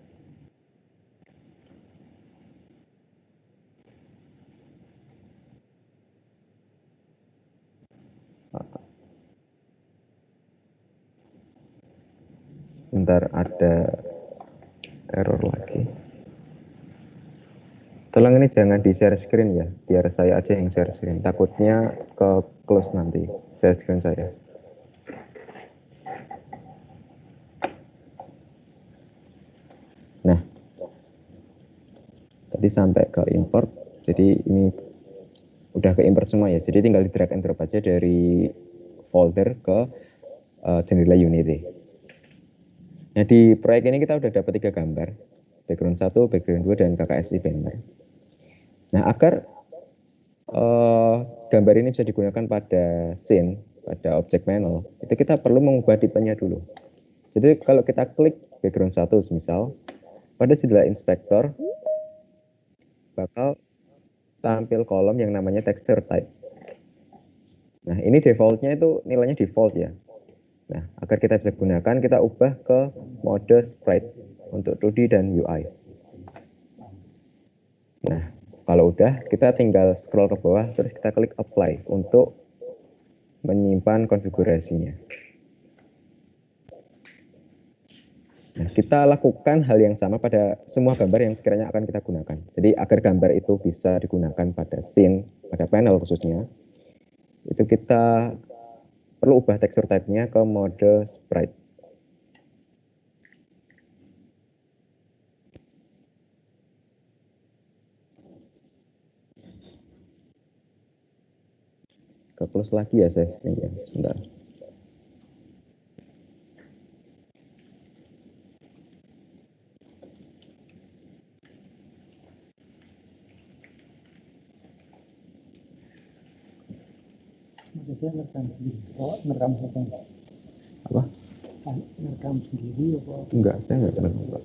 Sebentar, ada error lagi. Tolong ini jangan di share screen ya, biar saya aja yang share screen. Takutnya ke close nanti share screen saya. Nah, tadi sampai ke import, jadi ini udah ke import semua ya. Jadi tinggal di drag and drop aja dari folder ke jendela Unity. Nah, di proyek ini kita udah dapat 3 gambar. Background 1, background 2, dan KKSI banner. Nah, agar gambar ini bisa digunakan pada scene, pada object panel, itu kita perlu mengubah tipenya dulu. Jadi kalau kita klik background 1 misal, pada jendela inspektor bakal tampil kolom yang namanya texture type. Nah, ini defaultnya itu nilainya default ya. Nah, agar kita bisa gunakan, kita ubah ke mode sprite untuk 2D dan UI. Nah, kalau udah, kita tinggal scroll ke bawah, terus kita klik apply untuk menyimpan konfigurasinya. Nah, kita lakukan hal yang sama pada semua gambar yang sekiranya akan kita gunakan. Jadi, agar gambar itu bisa digunakan pada scene, pada panel khususnya, itu kita perlu ubah texture type-nya ke mode sprite. Ke close lagi ya saya screen-nya, sebentar. biasanya merekam sendiri. Oh, merekam apa? Apa? Merekam sendiri apa? Enggak, saya enggak pernah Pak.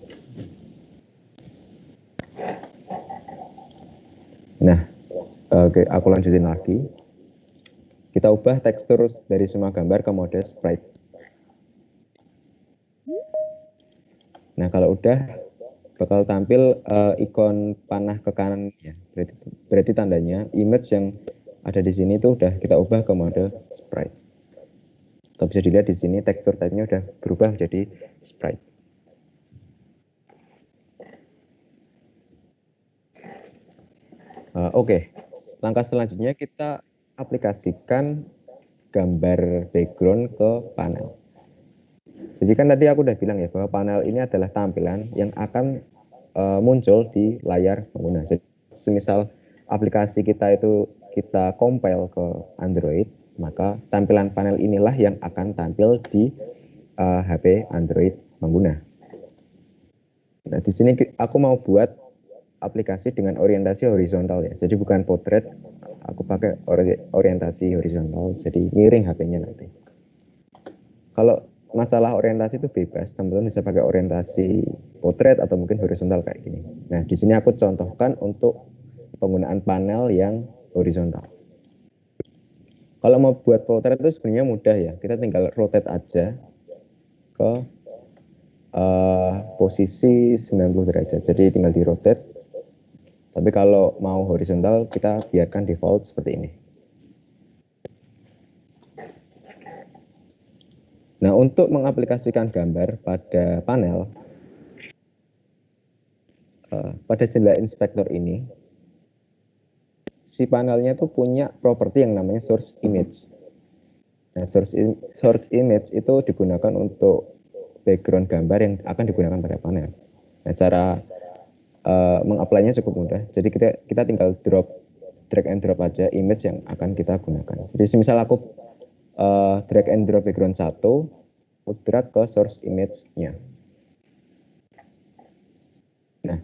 Nah, oke, aku lanjutin lagi. Kita ubah tekstur dari semua gambar ke mode sprite. Nah, kalau udah bakal tampil ikon panah ke kanan ya. Berarti tandanya image yang ada di sini tuh udah kita ubah ke mode sprite. Atau bisa dilihat di sini tekstur type-nya udah berubah menjadi sprite. Oke. Langkah selanjutnya kita aplikasikan gambar background ke panel. Jadi kan tadi aku udah bilang ya bahwa panel ini adalah tampilan yang akan muncul di layar pengguna. Jadi semisal aplikasi kita itu kita compile ke Android, maka tampilan panel inilah yang akan tampil di HP Android pengguna. Nah, di sini aku mau buat aplikasi dengan orientasi horizontal ya. Jadi bukan portrait, aku pakai orientasi horizontal. Jadi miring HP-nya nanti. Kalau masalah orientasi itu bebas, teman-teman bisa pakai orientasi portrait atau mungkin horizontal kayak gini. Nah, di sini aku contohkan untuk penggunaan panel yang horizontal. Kalau mau buat portrait itu sebenarnya mudah ya. Kita tinggal rotate aja ke posisi 90 derajat. Jadi tinggal di rotate. Tapi kalau mau horizontal, kita biarkan default seperti ini. Nah, untuk mengaplikasikan gambar pada panel, pada jendela inspektor ini, si panelnya tuh punya properti yang namanya source image. Nah, source image itu digunakan untuk background gambar yang akan digunakan pada panel. Nah, cara mengapply-nya cukup mudah. Jadi kita tinggal drag and drop aja image yang akan kita gunakan. Jadi misal aku drag and drop background 1, aku drag ke source image-nya. Nah,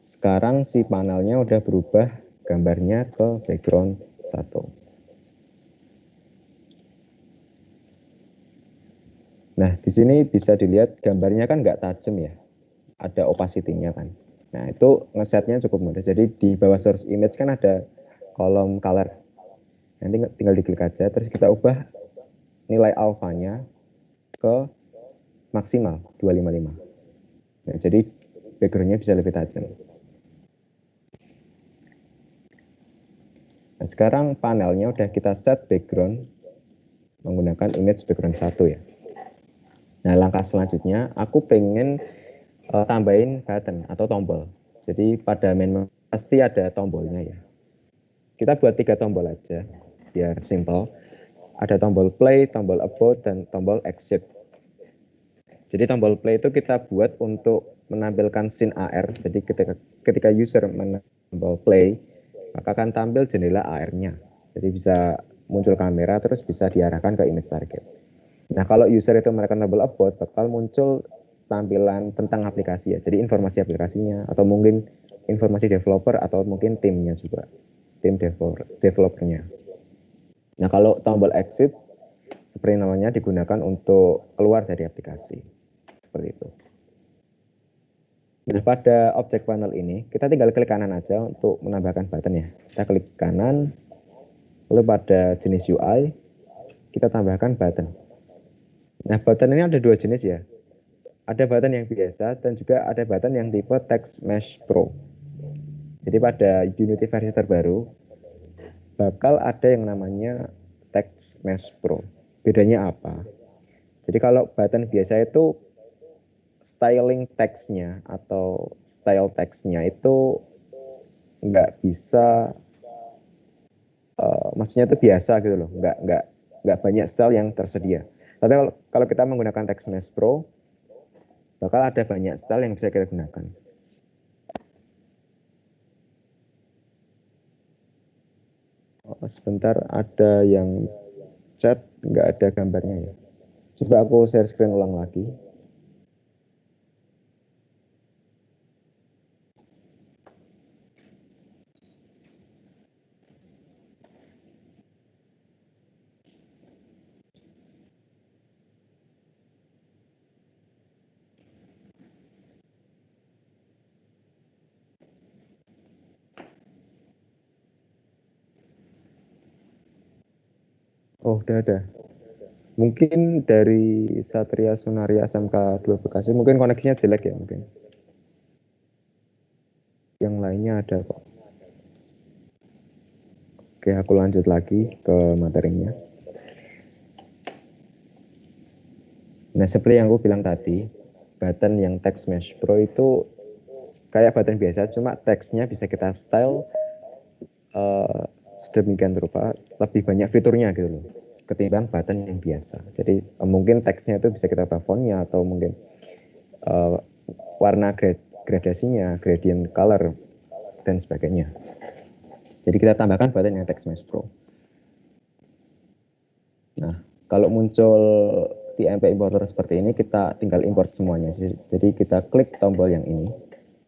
sekarang si panelnya udah berubah gambarnya ke background 1. Nah, di sini bisa dilihat gambarnya kan nggak tajam ya. Ada opacity-nya kan. Nah, itu ngesetnya cukup mudah. Jadi di bawah source image kan ada kolom color. Nanti tinggal diklik aja, terus kita ubah nilai alfanya ke maksimal 255. Nah, jadi background-nya bisa lebih tajam. Nah, sekarang panelnya udah kita set background menggunakan image background 1 ya. Nah, langkah selanjutnya aku pengen tambahin button atau tombol. Jadi pada menu pasti ada tombolnya ya. Kita buat 3 tombol aja, biar simple. Ada tombol play, tombol about, dan tombol exit. Jadi tombol play itu kita buat untuk menampilkan scene AR. Jadi ketika user menambah play, maka akan tampil jendela AR-nya. Jadi bisa muncul kamera, terus bisa diarahkan ke image target. Nah, kalau user itu menekan tombol about, bakal muncul tampilan tentang aplikasi ya. Jadi informasi aplikasinya, atau mungkin informasi developer, atau mungkin timnya juga. Tim developernya. Nah, kalau tombol exit, seperti namanya digunakan untuk keluar dari aplikasi. Seperti itu. Nah, pada objek panel ini, kita tinggal klik kanan aja untuk menambahkan button ya. Kita klik kanan, lalu pada jenis UI, kita tambahkan button. Nah, button ini ada 2 jenis ya. Ada button yang biasa dan juga ada button yang tipe Text Mesh Pro. Jadi pada Unity versi terbaru, bakal ada yang namanya Text Mesh Pro. Bedanya apa? Jadi kalau button biasa itu styling text-nya atau style text-nya itu nggak bisa, maksudnya itu biasa gitu loh, nggak banyak style yang tersedia. Tapi kalau kita menggunakan Text Mesh Pro, bakal ada banyak style yang bisa kita gunakan. Sebentar, ada yang chat nggak ada gambarnya ya. Coba aku share screen ulang lagi. Oh, udah ada. Mungkin dari Satria Sunaria SMK 2 Bekasi, mungkin koneksinya jelek ya mungkin. Yang lainnya ada kok. Oke, aku lanjut lagi ke materinya. Nah, seperti yang aku bilang tadi, button yang Text Mesh Pro itu kayak button biasa, cuma teksnya bisa kita style sedemikian rupa, lebih banyak fiturnya gitu loh, ketimbang button yang biasa. Jadi mungkin teksnya itu bisa kita ubah fontnya atau mungkin warna gradasinya, gradient color, dan sebagainya. Jadi kita tambahkan button yang Text Mesh Pro. Nah, kalau muncul di MP Importer seperti ini, kita tinggal import semuanya. Jadi kita klik tombol yang ini,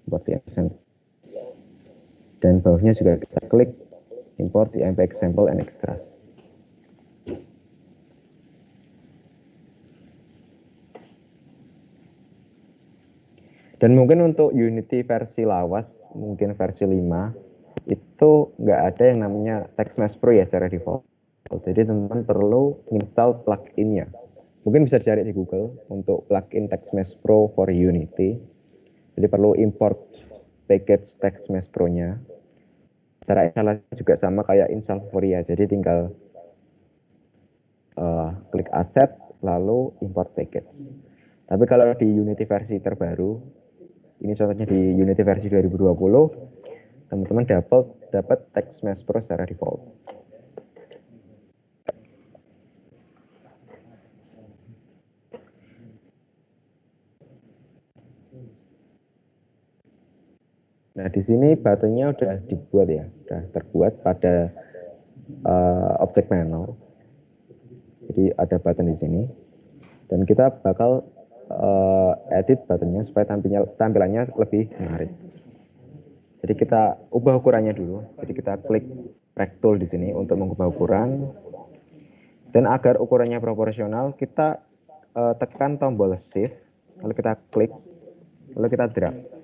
import the example. Dan bawahnya juga kita klik import the MP example and extras. Dan mungkin untuk Unity versi lawas, mungkin versi 5, itu nggak ada yang namanya Text Mesh Pro ya secara default. Jadi teman-teman perlu install plugin-nya. Mungkin bisa dicari di Google untuk plugin Text Mesh Pro for Unity. Jadi perlu import package Text Mesh Pro-nya. Cara instalasi juga sama kayak install Vuforia. Jadi tinggal klik assets lalu import package. Tapi kalau di Unity versi terbaru, ini contohnya di Unity versi 2020, teman-teman dapat Text Mesh Pro secara default. Nah, di sini buttonnya udah dibuat ya, udah terbuat pada object panel. Jadi ada button di sini, dan kita bakal edit buttonnya supaya tampilannya lebih menarik. Jadi kita ubah ukurannya dulu. Jadi kita klik rect tool di sini untuk mengubah ukuran. Dan agar ukurannya proporsional, kita tekan tombol shift, lalu kita klik, lalu kita drag.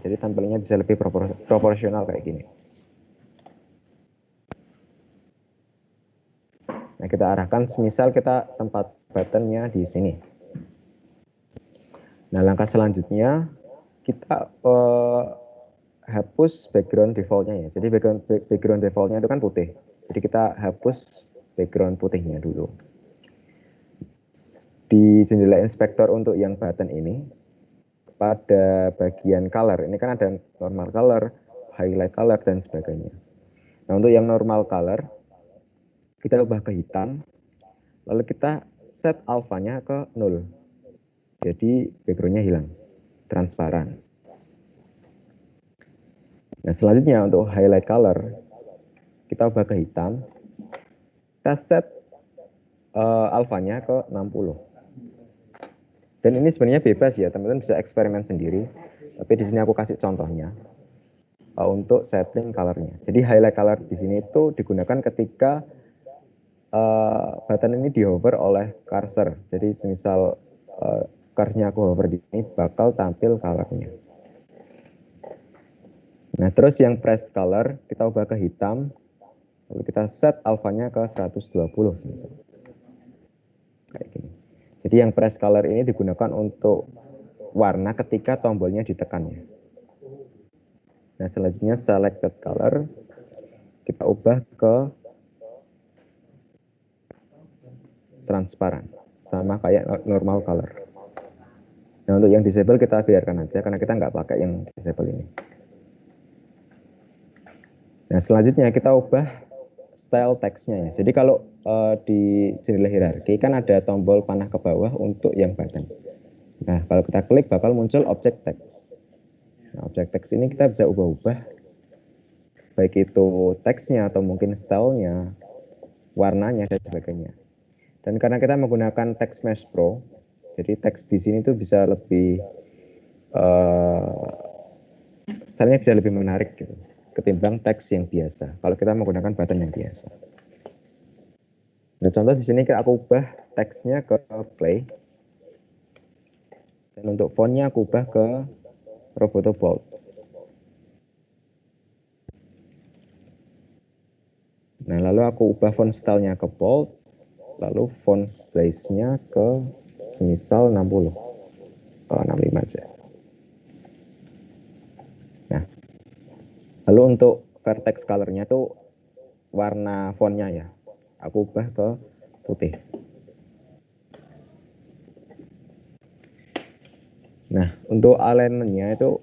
Jadi tampilannya bisa lebih proporsional kayak gini. Nah, kita arahkan semisal kita tempat buttonnya di sini. Nah, langkah selanjutnya kita hapus background defaultnya ya. Jadi background defaultnya itu kan putih. Jadi kita hapus background putihnya dulu. Di jendela inspektor untuk yang button ini, pada bagian color, ini kan ada normal color, highlight color, dan sebagainya. Nah, untuk yang normal color, kita ubah ke hitam, lalu kita set alfanya ke 0. Jadi backgroundnya hilang, transparan. Nah, selanjutnya untuk highlight color, kita ubah ke hitam, kita set alfanya ke 60. Dan ini sebenarnya bebas ya, teman-teman bisa eksperimen sendiri. Tapi di sini aku kasih contohnya untuk setting colornya. Jadi highlight color di sini itu digunakan ketika button ini di hover oleh cursor. Jadi semisal cursornya aku hover di sini, bakal tampil colornya. Nah, terus yang press color kita ubah ke hitam, lalu kita set alfanya ke 120 semisal. Kayak gini. Jadi yang press color ini digunakan untuk warna ketika tombolnya ditekannya. Nah, selanjutnya selected color kita ubah ke transparan, sama kayak normal color. Nah, untuk yang disable kita biarkan aja karena kita nggak pakai yang disable ini. Nah, selanjutnya kita ubah style teksnya ya. Jadi kalau di jendela hierarki kan ada tombol panah ke bawah untuk yang button. Nah, kalau kita klik bakal muncul objek teks. Nah, objek teks ini kita bisa ubah-ubah, baik itu teksnya atau mungkin stylenya, warnanya dan sebagainya. Dan karena kita menggunakan Text Mesh Pro, jadi teks di sini tuh bisa lebih stylenya bisa lebih menarik gitu, ketimbang teks yang biasa. Kalau kita menggunakan button yang biasa. Nah, contoh di sini aku ubah teksnya ke play. Dan untuk fontnya aku ubah ke Roboto Bold. Nah, lalu aku ubah font style-nya ke bold, lalu font size-nya ke semisal 60, 65 aja. Nah, lalu untuk vertex color-nya tuh warna fontnya ya, aku ubah ke putih. Nah, untuk alignment-nya itu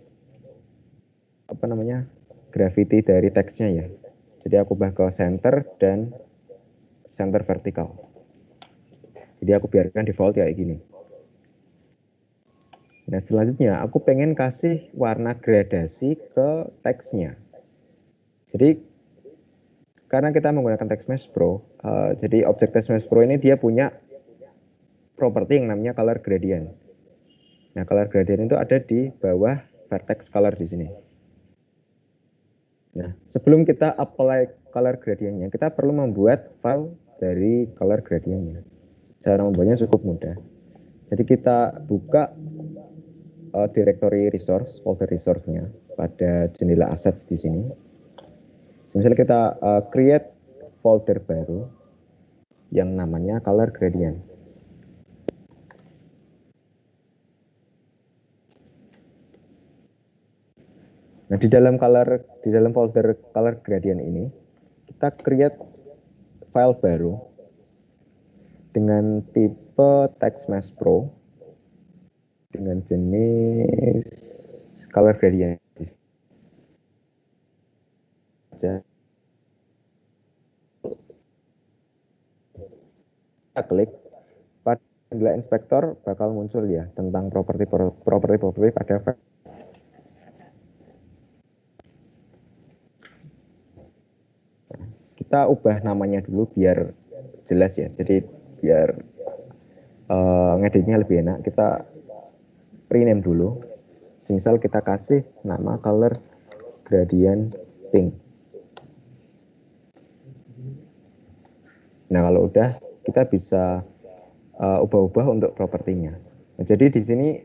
apa namanya, gravity dari teksnya ya. Jadi aku ubah ke center dan center vertikal. Jadi aku biarkan default kayak gini. Nah, selanjutnya aku pengen kasih warna gradasi ke teksnya. Jadi karena kita menggunakan TextMesh Pro, jadi objek TextMesh Pro ini dia punya properti yang namanya color gradient. Nah, color gradient itu ada di bawah vertex color di sini. Nah, sebelum kita apply color gradientnya, kita perlu membuat file dari color gradientnya. Cara membuatnya cukup mudah. Jadi kita buka directory resource, folder resource-nya pada jendela assets di sini. Misalnya kita create folder baru yang namanya color gradient. Nah, di dalam folder color gradient ini kita create file baru dengan tipe TextMesh Pro dengan jenis color gradient. Kita klik pada jendela inspektor bakal muncul ya tentang properti pada file. Kita ubah namanya dulu biar jelas ya. Jadi biar ngeditnya lebih enak, kita rename dulu. Misal kita kasih nama color gradient pink. Nah, kalau udah kita bisa ubah-ubah untuk propertinya. Nah, jadi di sini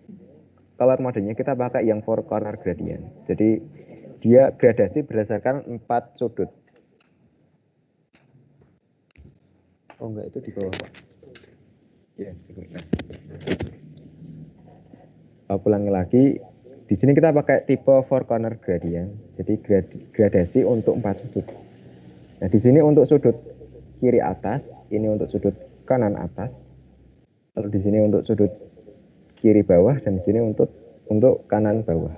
color modenya kita pakai yang four corner gradient. Jadi dia gradasi berdasarkan 4 sudut. Oh enggak, itu di bawah Pak. Ya, ulangi lagi. Di sini kita pakai tipe four corner gradient. Jadi gradasi untuk 4 sudut. Nah, di sini untuk sudut kiri atas, ini untuk sudut kanan atas. Lalu di sini untuk sudut kiri bawah dan di sini untuk kanan bawah.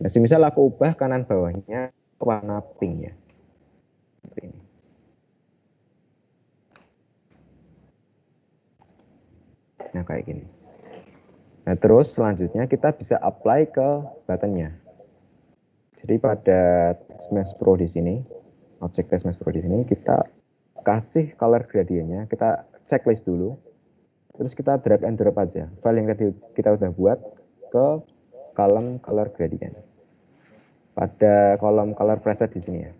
Nah, misal aku ubah kanan bawahnya warna pink ya. Seperti ini. Nah, kayak gini. Nah, terus selanjutnya kita bisa apply ke buttonnya. Jadi pada TextMesh Pro di sini, objek TextMesh Pro di sini, kita kasih color gradientnya, kita checklist dulu. Terus kita drag and drop aja file yang tadi kita udah buat ke kolom color gradient. Pada kolom color preset di sini ya.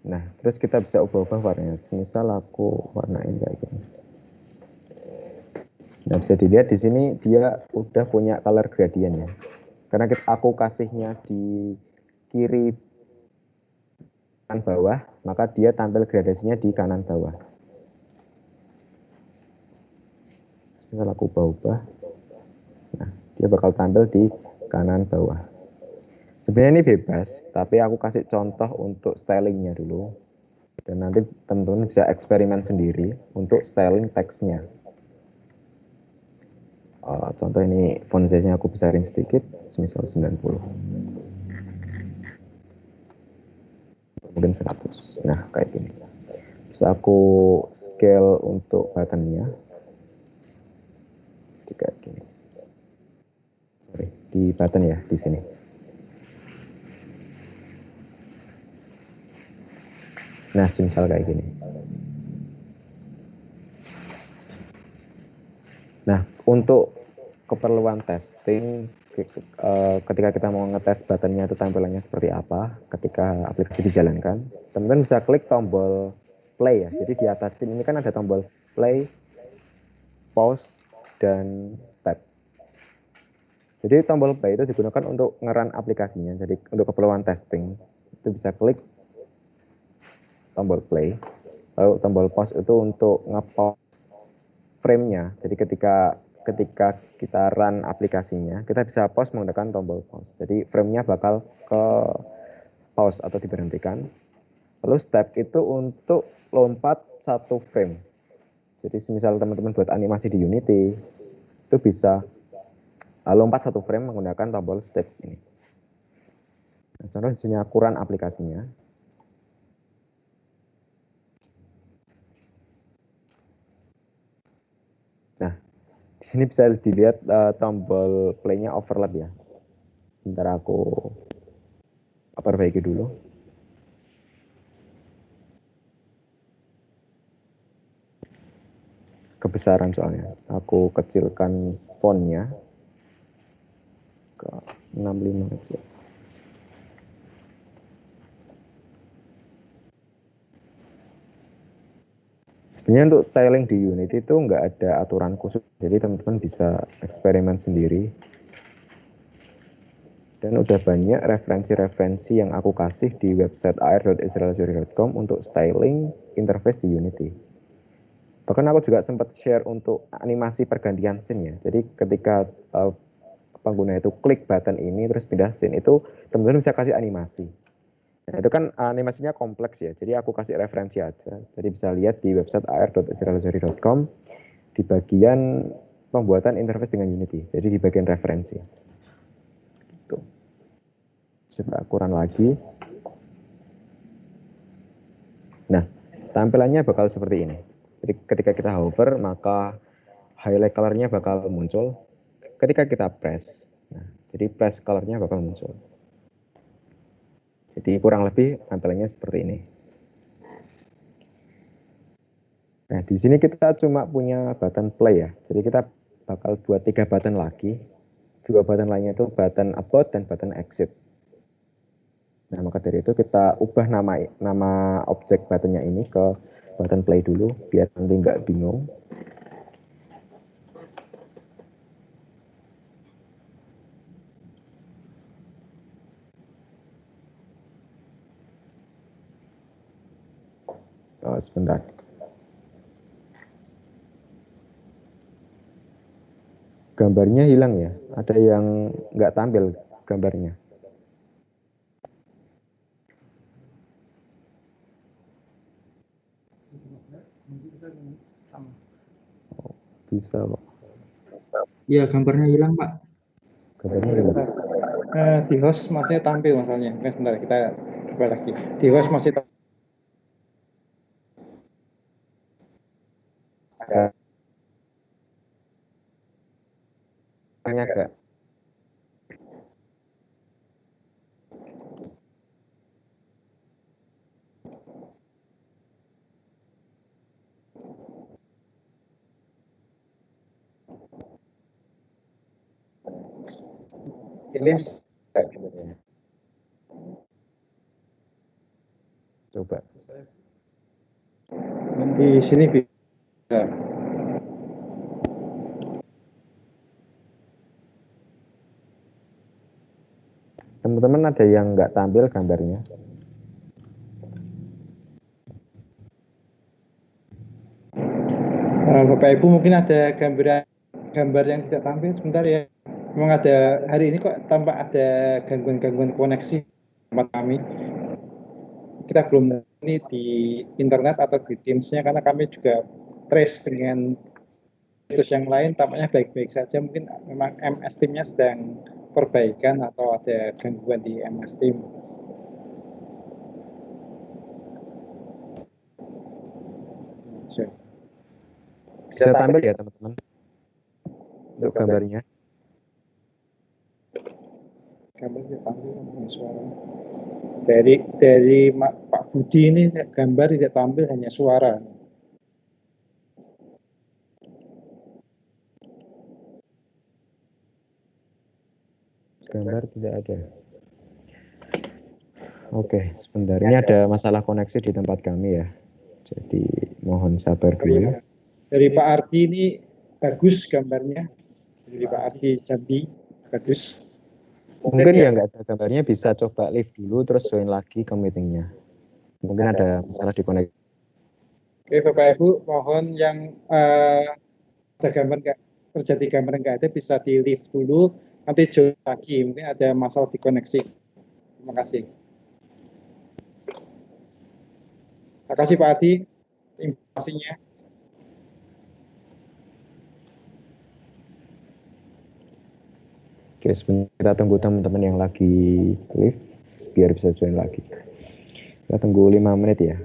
Nah, terus kita bisa ubah-ubah warnanya. Misal aku warnain kayak gini. Nah, bisa dilihat di sini dia udah punya color gradient ya. Karena aku kasihnya di kiri kanan bawah, maka dia tampil gradasinya di kanan bawah. Misal aku ubah-ubah, nah dia bakal tampil di kanan bawah. Sebenarnya ini bebas, tapi aku kasih contoh untuk stylingnya dulu. Dan nanti teman-teman bisa eksperimen sendiri untuk styling teksnya. Contoh ini font size-nya aku besarin sedikit, semisal 90. Mungkin 100. Nah, kayak gini. Bisa aku scale untuk buttonnya. Kayak gini. Sorry, di button ya, di sini. Nah, misal kayak gini. Nah, untuk keperluan testing, ketika kita mau ngetes buttonnya itu tampilannya seperti apa, ketika aplikasi dijalankan, teman-teman bisa klik tombol play ya. Jadi di atas ini kan ada tombol play, pause, dan step. Jadi tombol play itu digunakan untuk nge-run aplikasinya. Jadi untuk keperluan testing itu bisa klik tombol play. Lalu tombol pause itu untuk nge-pause frame-nya. Jadi ketika kita run aplikasinya, kita bisa pause menggunakan tombol pause. Jadi frame-nya bakal ke pause atau diberhentikan. Lalu step itu untuk lompat satu frame. Jadi misal teman-teman buat animasi di Unity, itu bisa lompat satu frame menggunakan tombol step ini. Nah, contoh di sini aku run aplikasinya. Nah, di sini bisa dilihat tombol play-nya overlap ya. Bentar aku perbaiki dulu. Kebesaran soalnya. Aku kecilkan font-nya ke 65 aja. Sebenarnya untuk styling di Unity itu nggak ada aturan khusus, jadi teman-teman bisa eksperimen sendiri. Dan udah banyak referensi-referensi yang aku kasih di website ar.israelazuri.com untuk styling interface di Unity. Bahkan aku juga sempat share untuk animasi pergantian scene ya. Jadi ketika pengguna itu klik button ini terus pindah scene, itu teman-teman bisa kasih animasi. Nah, itu kan animasinya kompleks ya. Jadi aku kasih referensi aja. Jadi bisa lihat di website ar.israelazuri.com di bagian pembuatan interface dengan Unity. Jadi di bagian referensi. Gitu. Coba aku run lagi. Nah, tampilannya bakal seperti ini. Jadi ketika kita hover, maka highlight color-nya bakal muncul. Ketika kita press, nah, jadi press color-nya bakal muncul. Jadi kurang lebih tampilannya seperti ini. Nah, di sini kita cuma punya button play ya. Jadi kita bakal buat 3 button lagi. 2 button lainnya itu button about dan button exit. Nah, maka dari itu kita ubah nama objek buttonnya ini ke button play dulu, biar nanti nggak bingung. Oh, sebentar. Gambarnya hilang ya, ada yang nggak tampil gambarnya. Oh, bisa Pak. Iya, gambarnya hilang, Pak. Gambarnya hilang. Di host masih tampil masalahnya. Sebentar, kita coba lagi. Di host masih tampil. Agak. Ini coba. Di sini bisa. Teman-teman ada yang nggak tampil gambarnya? Bapak Ibu mungkin ada gambar yang tidak tampil sebentar ya. Memang ada hari ini kok tampak ada gangguan-gangguan koneksi tempat kami. Kita belum ini di internet atau di Teams-nya karena kami juga trace dengan situs yang lain tampaknya baik-baik saja. Mungkin memang MS Team-nya sedang perbaikan atau ada gangguan di MS Team. Bisa tampil ya teman-teman untuk gambarnya. Gambarnya tampil suara. Dari Pak Budi ini gambar tidak tampil, hanya suara. Gambar tidak ada. Oke, sebentar. Ini ada masalah koneksi di tempat kami ya. Jadi mohon sabar dulu. Dari Pak Ardi ini bagus gambarnya. Dari Pak Ardi Jambi. Bagus. Mungkin ya nggak ada gambarnya, bisa coba leave dulu terus join lagi ke meetingnya. Mungkin ada masalah di koneksi. Oke, Bapak Ibu, mohon yang ada gambar nggak terjadi gambar nggak ada bisa di leave dulu, nanti join lagi. Mungkin ada masalah di koneksi. Terima kasih. Terima kasih Pak Adi informasinya. Oke, sebentar kita tunggu teman-teman yang lagi live biar bisa join lagi. Kita tunggu 5 menit ya.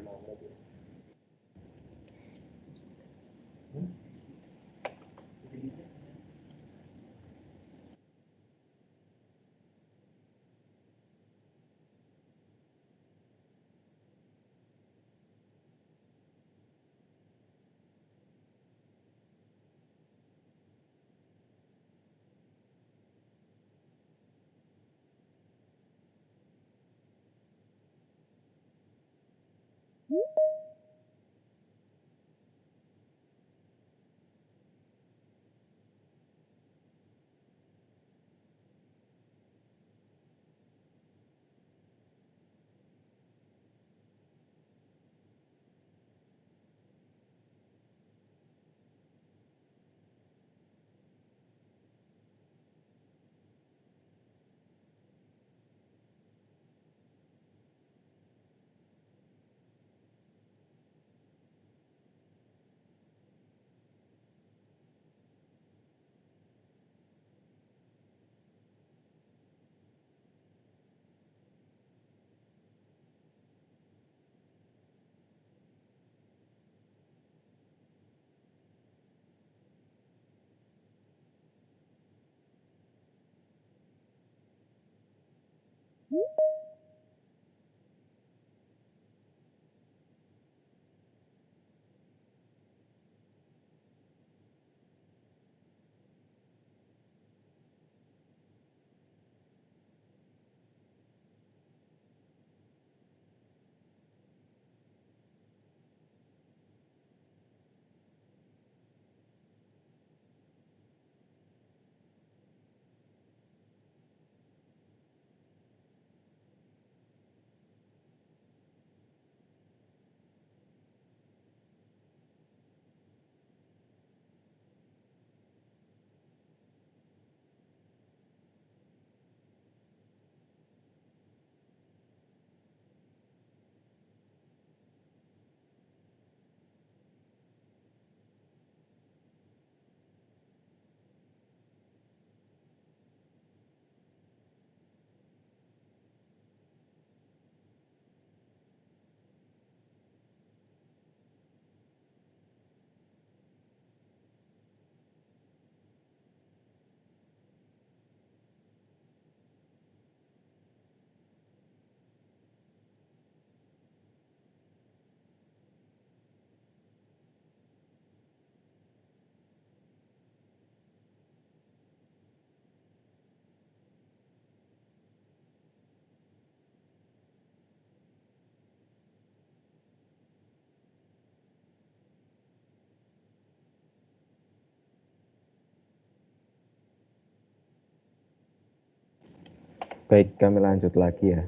Baik, kami lanjut lagi ya.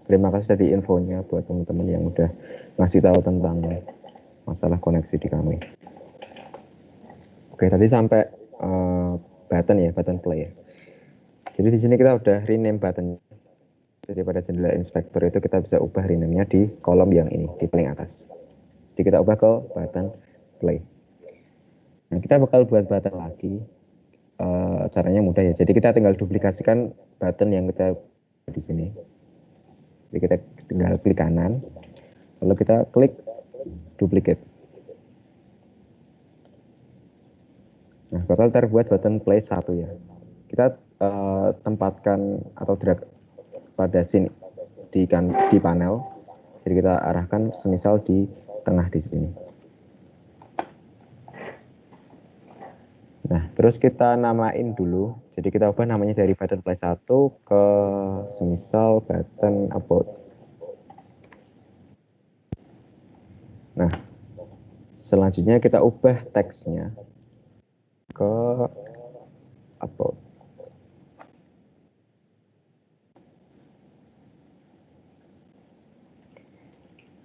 Terima kasih tadi infonya buat teman-teman yang udah ngasih tahu tentang masalah koneksi di kami. Oke, tadi sampai button ya, button play ya. Jadi di sini kita udah rename button. Jadi pada jendela inspektor itu kita bisa ubah rename-nya di kolom yang ini, di paling atas. Jadi kita ubah ke button play. Nah, kita bakal buat button lagi. Caranya mudah ya. Jadi kita tinggal duplikasikan button yang kita di sini. Jadi kita tinggal klik kanan, lalu kita klik duplicate. Nah, bakal terbuat button play 1 ya. Kita tempatkan atau drag pada sini di panel. Jadi kita arahkan semisal di tengah di sini. Nah, terus kita namain dulu. Jadi kita ubah namanya dari button play 1 ke semisal button about. Nah, selanjutnya kita ubah teksnya ke upload.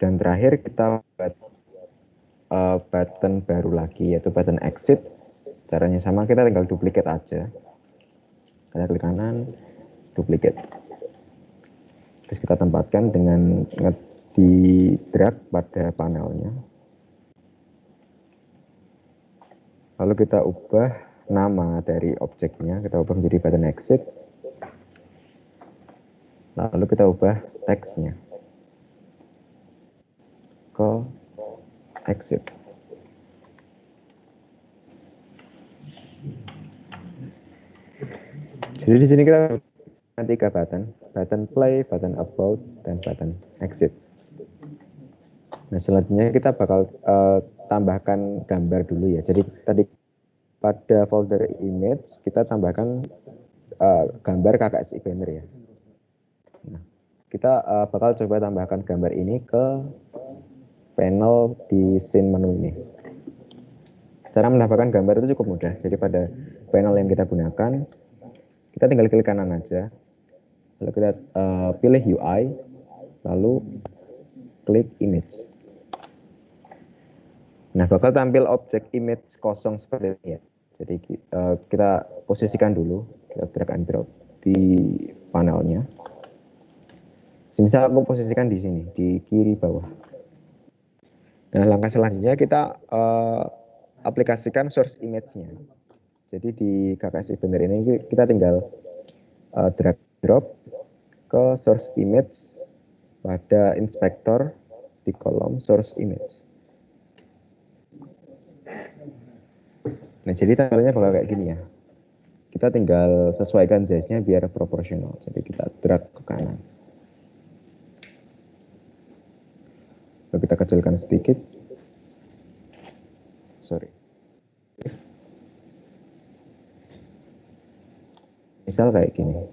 Dan terakhir kita buat button baru lagi, yaitu button exit. Caranya sama, kita tinggal duplicate aja. Kita klik kanan, duplicate. Terus kita tempatkan dengan di drag pada panelnya. Lalu kita ubah nama dari objeknya, kita ubah menjadi button exit. Lalu kita ubah teksnya ke exit. Jadi di sini kita punya 3 button play, button upload, dan button exit. Nah, selanjutnya kita bakal tambahkan gambar dulu ya. Jadi tadi pada folder image kita tambahkan gambar KKSI banner ya. Nah, kita bakal coba tambahkan gambar ini ke panel di scene menu ini. Cara menambahkan gambar itu cukup mudah. Jadi pada panel yang kita gunakan, kita tinggal klik kanan aja. Lalu kita pilih UI, lalu klik image. Nah, bakal tampil objek image kosong seperti ini ya. Jadi kita posisikan dulu, kita drag and drop di panelnya. Misal aku posisikan di sini, di kiri bawah. Nah, langkah selanjutnya kita aplikasikan source image-nya. Jadi di KKSI Banner ini kita tinggal drag drop ke source image pada inspektor di kolom source image. Nah, jadi tampilannya bakal kayak gini ya. Kita tinggal sesuaikan size-nya biar proporsional. Jadi kita drag ke kanan. Lalu kita kecilkan sedikit. Sorry. Misal kayak gini.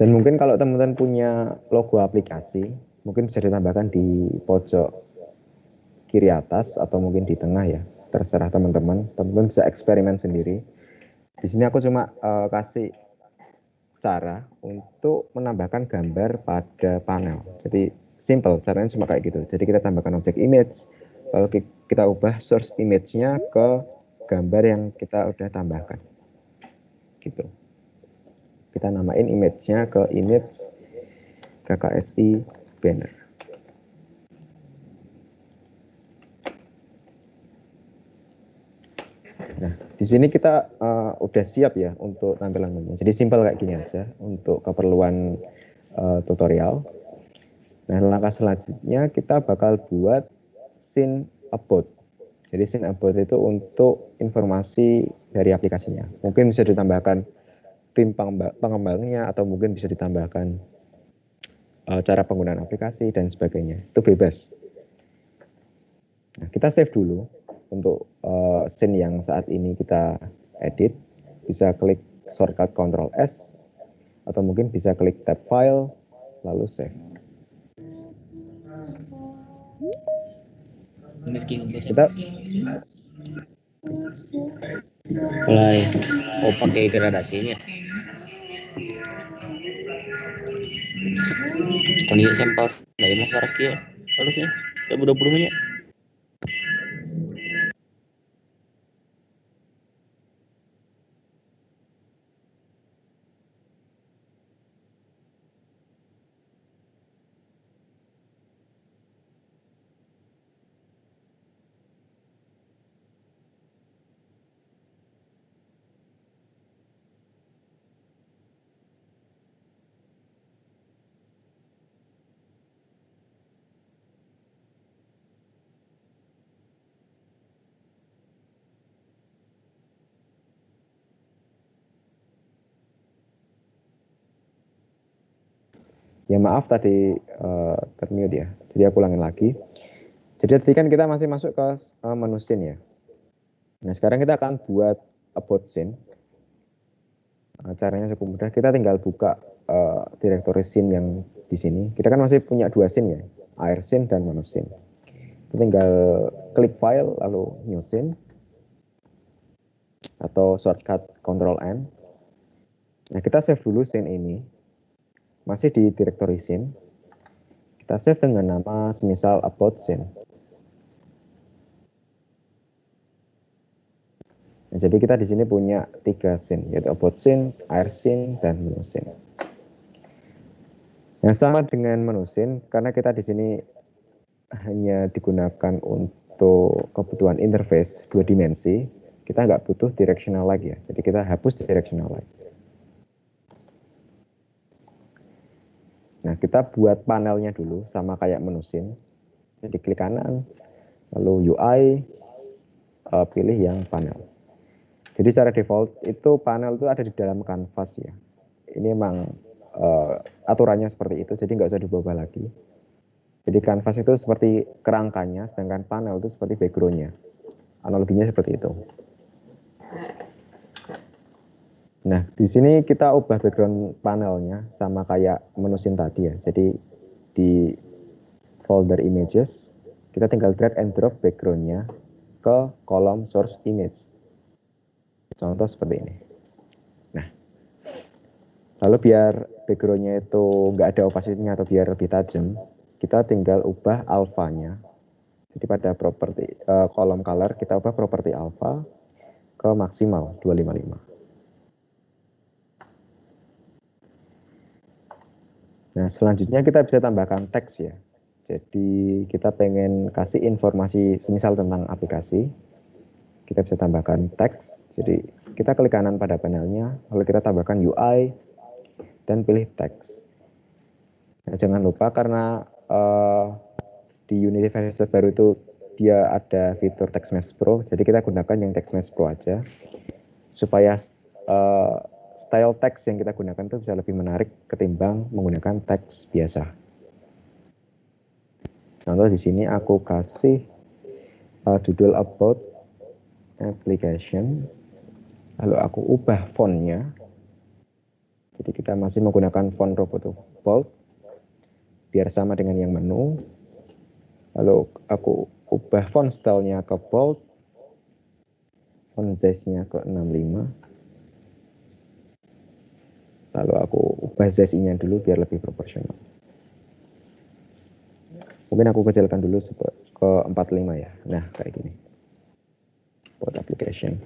Dan mungkin kalau teman-teman punya logo aplikasi, mungkin bisa ditambahkan di pojok kiri atas atau mungkin di tengah ya. Terserah teman-teman. Teman-teman bisa eksperimen sendiri. Di sini aku cuma kasih cara untuk menambahkan gambar pada panel. Jadi simple, caranya cuma kayak gitu. Jadi kita tambahkan objek image, lalu kita ubah source image-nya ke gambar yang kita udah tambahkan. Gitu. Kita namain image-nya ke image KKSI banner. Nah, di sini kita udah siap ya untuk tampilan menu. Jadi simple kayak gini aja untuk keperluan tutorial. Nah, langkah selanjutnya kita bakal buat scene about. Jadi scene about itu untuk informasi dari aplikasinya. Mungkin bisa ditambahkan tim pengembangnya atau mungkin bisa ditambahkan cara penggunaan aplikasi dan sebagainya. Itu bebas. Nah, kita save dulu. Untuk scene yang saat ini kita edit, bisa klik shortcut Ctrl S, atau mungkin bisa klik tab file, lalu save. Kita Mulai. Oh, pakai gradasinya. Ini sampel dari mas Baraki ya. Harusnya. Tak 20 menit. Ya maaf tadi termute ya, jadi aku ulangin lagi. Jadi tadi kan kita masih masuk ke menu scene ya. Nah sekarang kita akan buat about scene. Caranya cukup mudah, kita tinggal buka directory scene yang di sini. Kita kan masih punya 2 scene ya, air scene dan menu scene. Kita tinggal klik file lalu new scene. atau shortcut Ctrl N. Nah, kita save dulu scene ini. Masih di directory scene. Kita save dengan nama semisal about scene. Nah, jadi kita di sini punya 3 scene, yaitu about scene, air scene, dan menu scene. Yang sama dengan menu scene, karena kita di sini hanya digunakan untuk kebutuhan interface 2 dimensi, kita nggak butuh directional lagi ya. Jadi kita hapus directional light. Nah, kita buat panelnya dulu sama kayak menu scene. Jadi klik kanan, lalu UI, pilih yang panel. Jadi secara default itu panel itu ada di dalam kanvas ya. Ini memang aturannya seperti itu, jadi nggak usah diubah lagi. Jadi kanvas itu seperti kerangkanya, sedangkan panel itu seperti background-nya. Analoginya seperti itu. Nah, di sini kita ubah background panelnya sama kayak menu scene tadi ya. Jadi di folder images, kita tinggal drag and drop background-nya ke kolom source image. Contoh seperti ini. Nah, lalu biar background-nya itu nggak ada opacity-nya atau biar lebih tajam, kita tinggal ubah alfanya. Jadi pada properti kolom color kita ubah properti alpha ke maksimal 255. Nah, selanjutnya kita bisa tambahkan teks ya. Jadi kita pengen kasih informasi semisal tentang aplikasi. Kita bisa tambahkan teks. Jadi kita klik kanan pada panelnya, lalu kita tambahkan UI dan pilih teks. Nah, jangan lupa karena di Unity versi baru itu dia ada fitur Text Mesh Pro, jadi kita gunakan yang Text Mesh Pro aja supaya style teks yang kita gunakan itu bisa lebih menarik ketimbang menggunakan teks biasa. Contoh di sini aku kasih judul about application, lalu aku ubah fontnya. Jadi kita masih menggunakan font Roboto bold biar sama dengan yang menu. Lalu aku ubah font style-nya ke bold, font size-nya ke 65. Lalu aku ubah size-nya dulu biar lebih proporsional. Mungkin aku kecilkan dulu ke 45 ya. Nah, kayak gini. Buat application.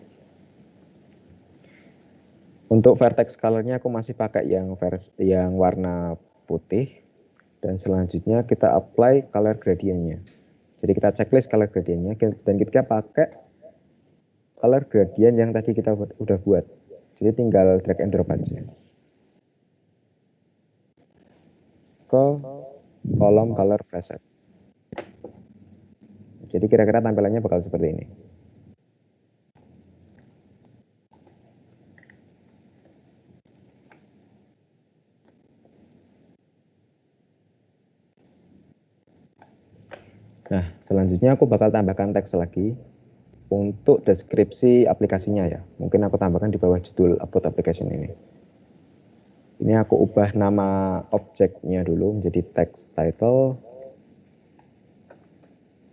Untuk vertex color-nya aku masih pakai yang warna putih. Dan selanjutnya kita apply color gradient-nya. Jadi kita checklist color gradient-nya dan kita pakai color gradient yang tadi kita udah buat. Jadi tinggal drag and drop aja ke kolom color preset. Jadi kira-kira tampilannya bakal seperti ini. Nah, selanjutnya aku bakal tambahkan teks lagi untuk deskripsi aplikasinya ya. Mungkin aku tambahkan di bawah judul about application ini. Ini aku ubah nama objeknya dulu menjadi text title.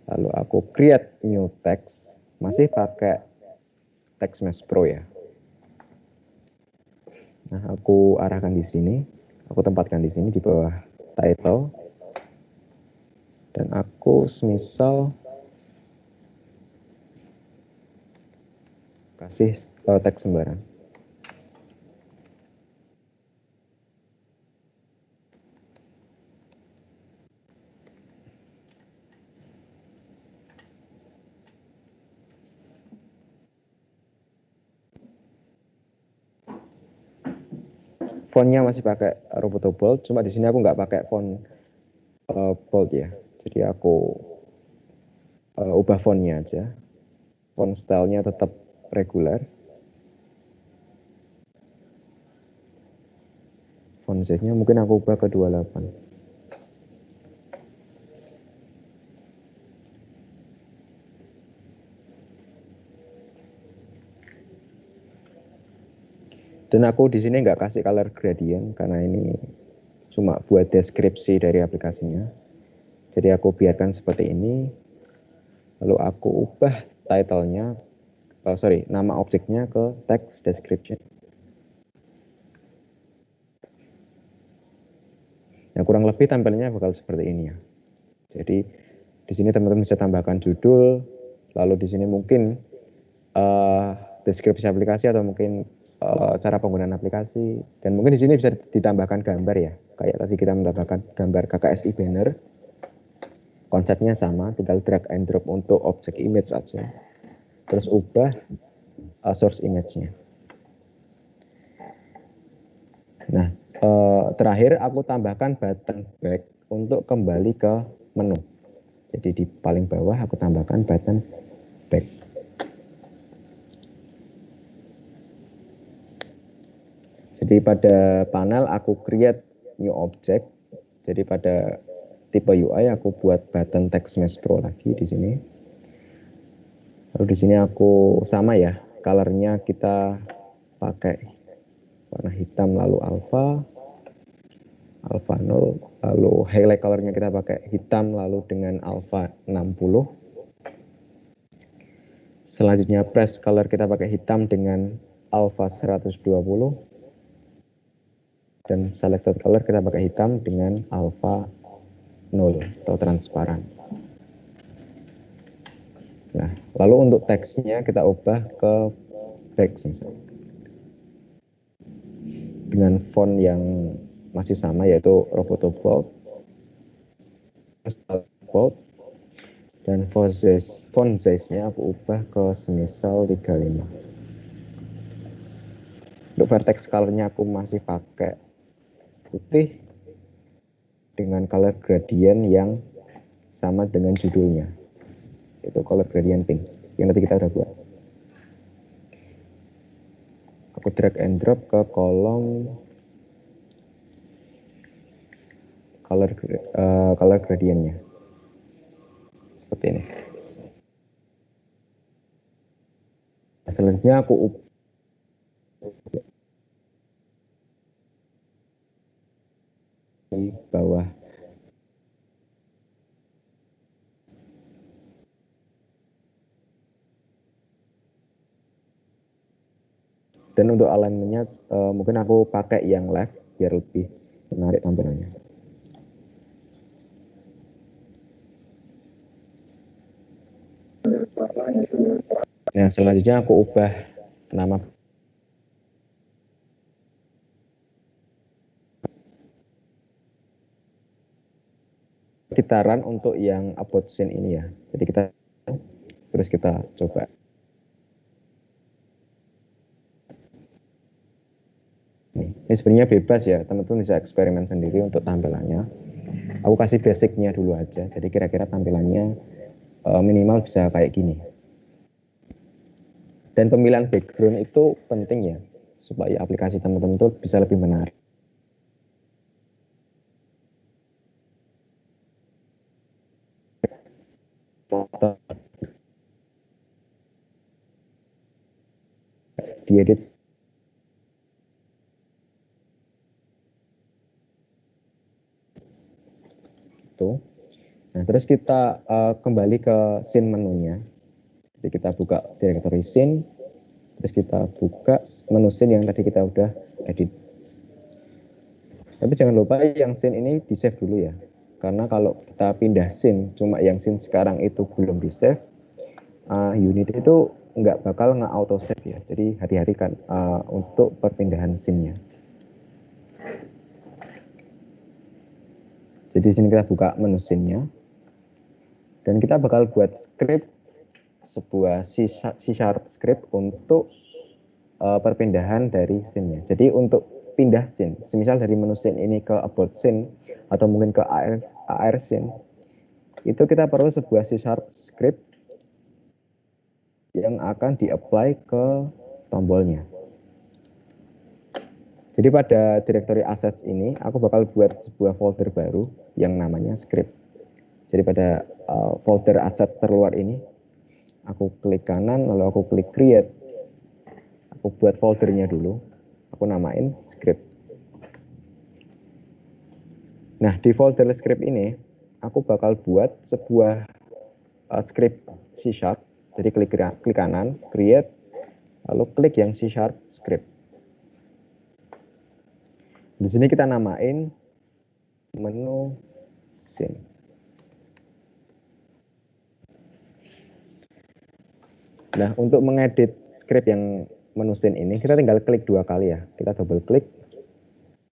Lalu aku create new text, masih pakai Text Mesh Pro ya. Nah, aku arahkan di sini, aku tempatkan di sini di bawah title. Dan aku semisal kasih teks sembarang. Fontnya masih pakai Roboto bold, cuma di sini aku nggak pakai font bold ya. Jadi aku ubah fontnya aja. Font style-nya tetap regular. Font size-nya mungkin aku ubah ke 28. Dan aku di sini nggak kasih color gradient karena ini cuma buat deskripsi dari aplikasinya. Jadi aku biarkan seperti ini. Lalu aku ubah title-nya nama objeknya ke text description. Ya kurang lebih tampilannya bakal seperti ini ya. Jadi di sini teman-teman bisa tambahkan judul, lalu di sini mungkin deskripsi aplikasi atau mungkin cara penggunaan aplikasi, dan mungkin di sini bisa ditambahkan gambar ya. Kayak tadi kita menambahkan gambar KKSI banner. Konsepnya sama, tinggal drag and drop untuk objek image aja. Terus ubah source image-nya. Nah, terakhir aku tambahkan button back untuk kembali ke menu. Jadi di paling bawah aku tambahkan button back. Jadi pada panel aku create new object. Jadi pada tipe UI aku buat button text mesh pro lagi di sini. Lalu di sini aku sama ya, colornya kita pakai warna hitam lalu alpha 0, lalu highlight colornya kita pakai hitam lalu dengan alpha 60. Selanjutnya press color kita pakai hitam dengan alpha 120. Dan selected color kita pakai hitam dengan alpha 0 atau transparan. Nah, lalu untuk teksnya kita ubah ke text misalnya. Dengan font yang masih sama yaitu Roboto Bold, dan font size-nya aku ubah ke semisal 35. Untuk vertex color-nya aku masih pakai putih dengan color gradient yang sama dengan judulnya, itu color gradient pink yang tadi kita udah buat. Aku drag and drop ke kolom color gradientnya seperti ini. Selanjutnya aku di bawah dan untuk alignmentnya mungkin aku pakai yang left biar lebih menarik tampilannya. Nah, selanjutnya aku ubah nama sekitaran untuk yang about scene ini ya. Jadi kita coba. Ini sebenarnya bebas ya, teman-teman bisa eksperimen sendiri untuk tampilannya. Aku kasih basicnya dulu aja, jadi kira-kira tampilannya minimal bisa kayak gini. Dan pemilihan background itu penting ya, supaya aplikasi teman-teman itu bisa lebih menarik. Diedit itu. Nah, terus kita kembali ke scene menunya. Jadi kita buka directory scene, terus kita buka menu scene yang tadi kita udah edit. Tapi jangan lupa yang scene ini di save dulu ya, karena kalau kita pindah scene, cuma yang scene sekarang itu belum di save, unit itu nggak bakal nge-auto save ya. Jadi hati-hati kan untuk perpindahan scene-nya. Jadi di sini kita buka menu scene-nya, dan kita bakal buat script, sebuah C# script untuk perpindahan dari scene-nya. Jadi untuk pindah scene, semisal dari menu scene ini ke about scene atau mungkin ke AR scene, itu kita perlu sebuah C# script yang akan di-apply ke tombolnya. Jadi pada directory assets ini, aku bakal buat sebuah folder baru yang namanya script. Jadi pada folder assets terluar ini, aku klik kanan, lalu aku klik create. Aku buat foldernya dulu, aku namain script. Nah, di folder script ini, aku bakal buat sebuah script C#. Jadi klik kanan, create, lalu klik yang C# script. Di sini kita namain menu scene. Nah, untuk mengedit script yang menu scene ini, kita tinggal klik 2 kali ya. Kita double klik,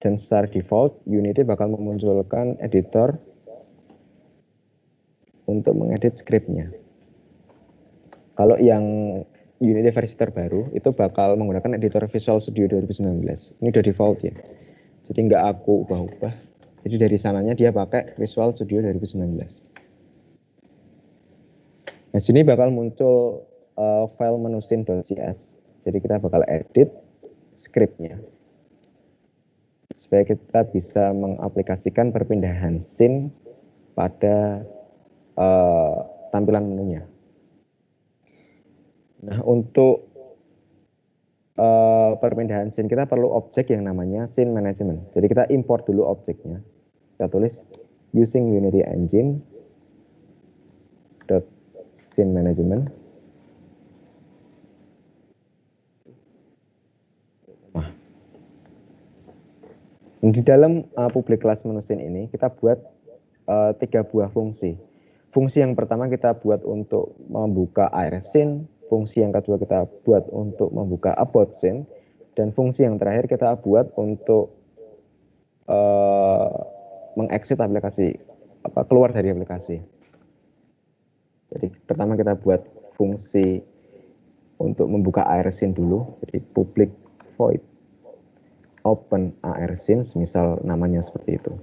dan secara default, Unity bakal memunculkan editor untuk mengedit scriptnya. Kalau yang Unity versi terbaru, itu bakal menggunakan editor Visual Studio 2019. Ini udah default ya. Jadi nggak aku ubah-ubah. Jadi dari sananya dia pakai Visual Studio 2019. Nah, sini bakal muncul file menu scene.cs. Jadi kita bakal edit scriptnya supaya kita bisa mengaplikasikan perpindahan scene pada tampilan menunya. Nah, untuk perpindahan scene kita perlu objek yang namanya scene management. Jadi kita import dulu objeknya. Kita tulis using Unity Engine .scene management. Nah, di dalam public class menu scene ini kita buat 3 buah fungsi. Fungsi yang pertama kita buat untuk membuka AR scene, fungsi yang kedua kita buat untuk membuka about scene, dan fungsi yang terakhir kita buat untuk mengexit aplikasi, keluar dari aplikasi. Jadi pertama kita buat fungsi untuk membuka AR scene dulu, jadi public void open AR scene, misal namanya seperti itu.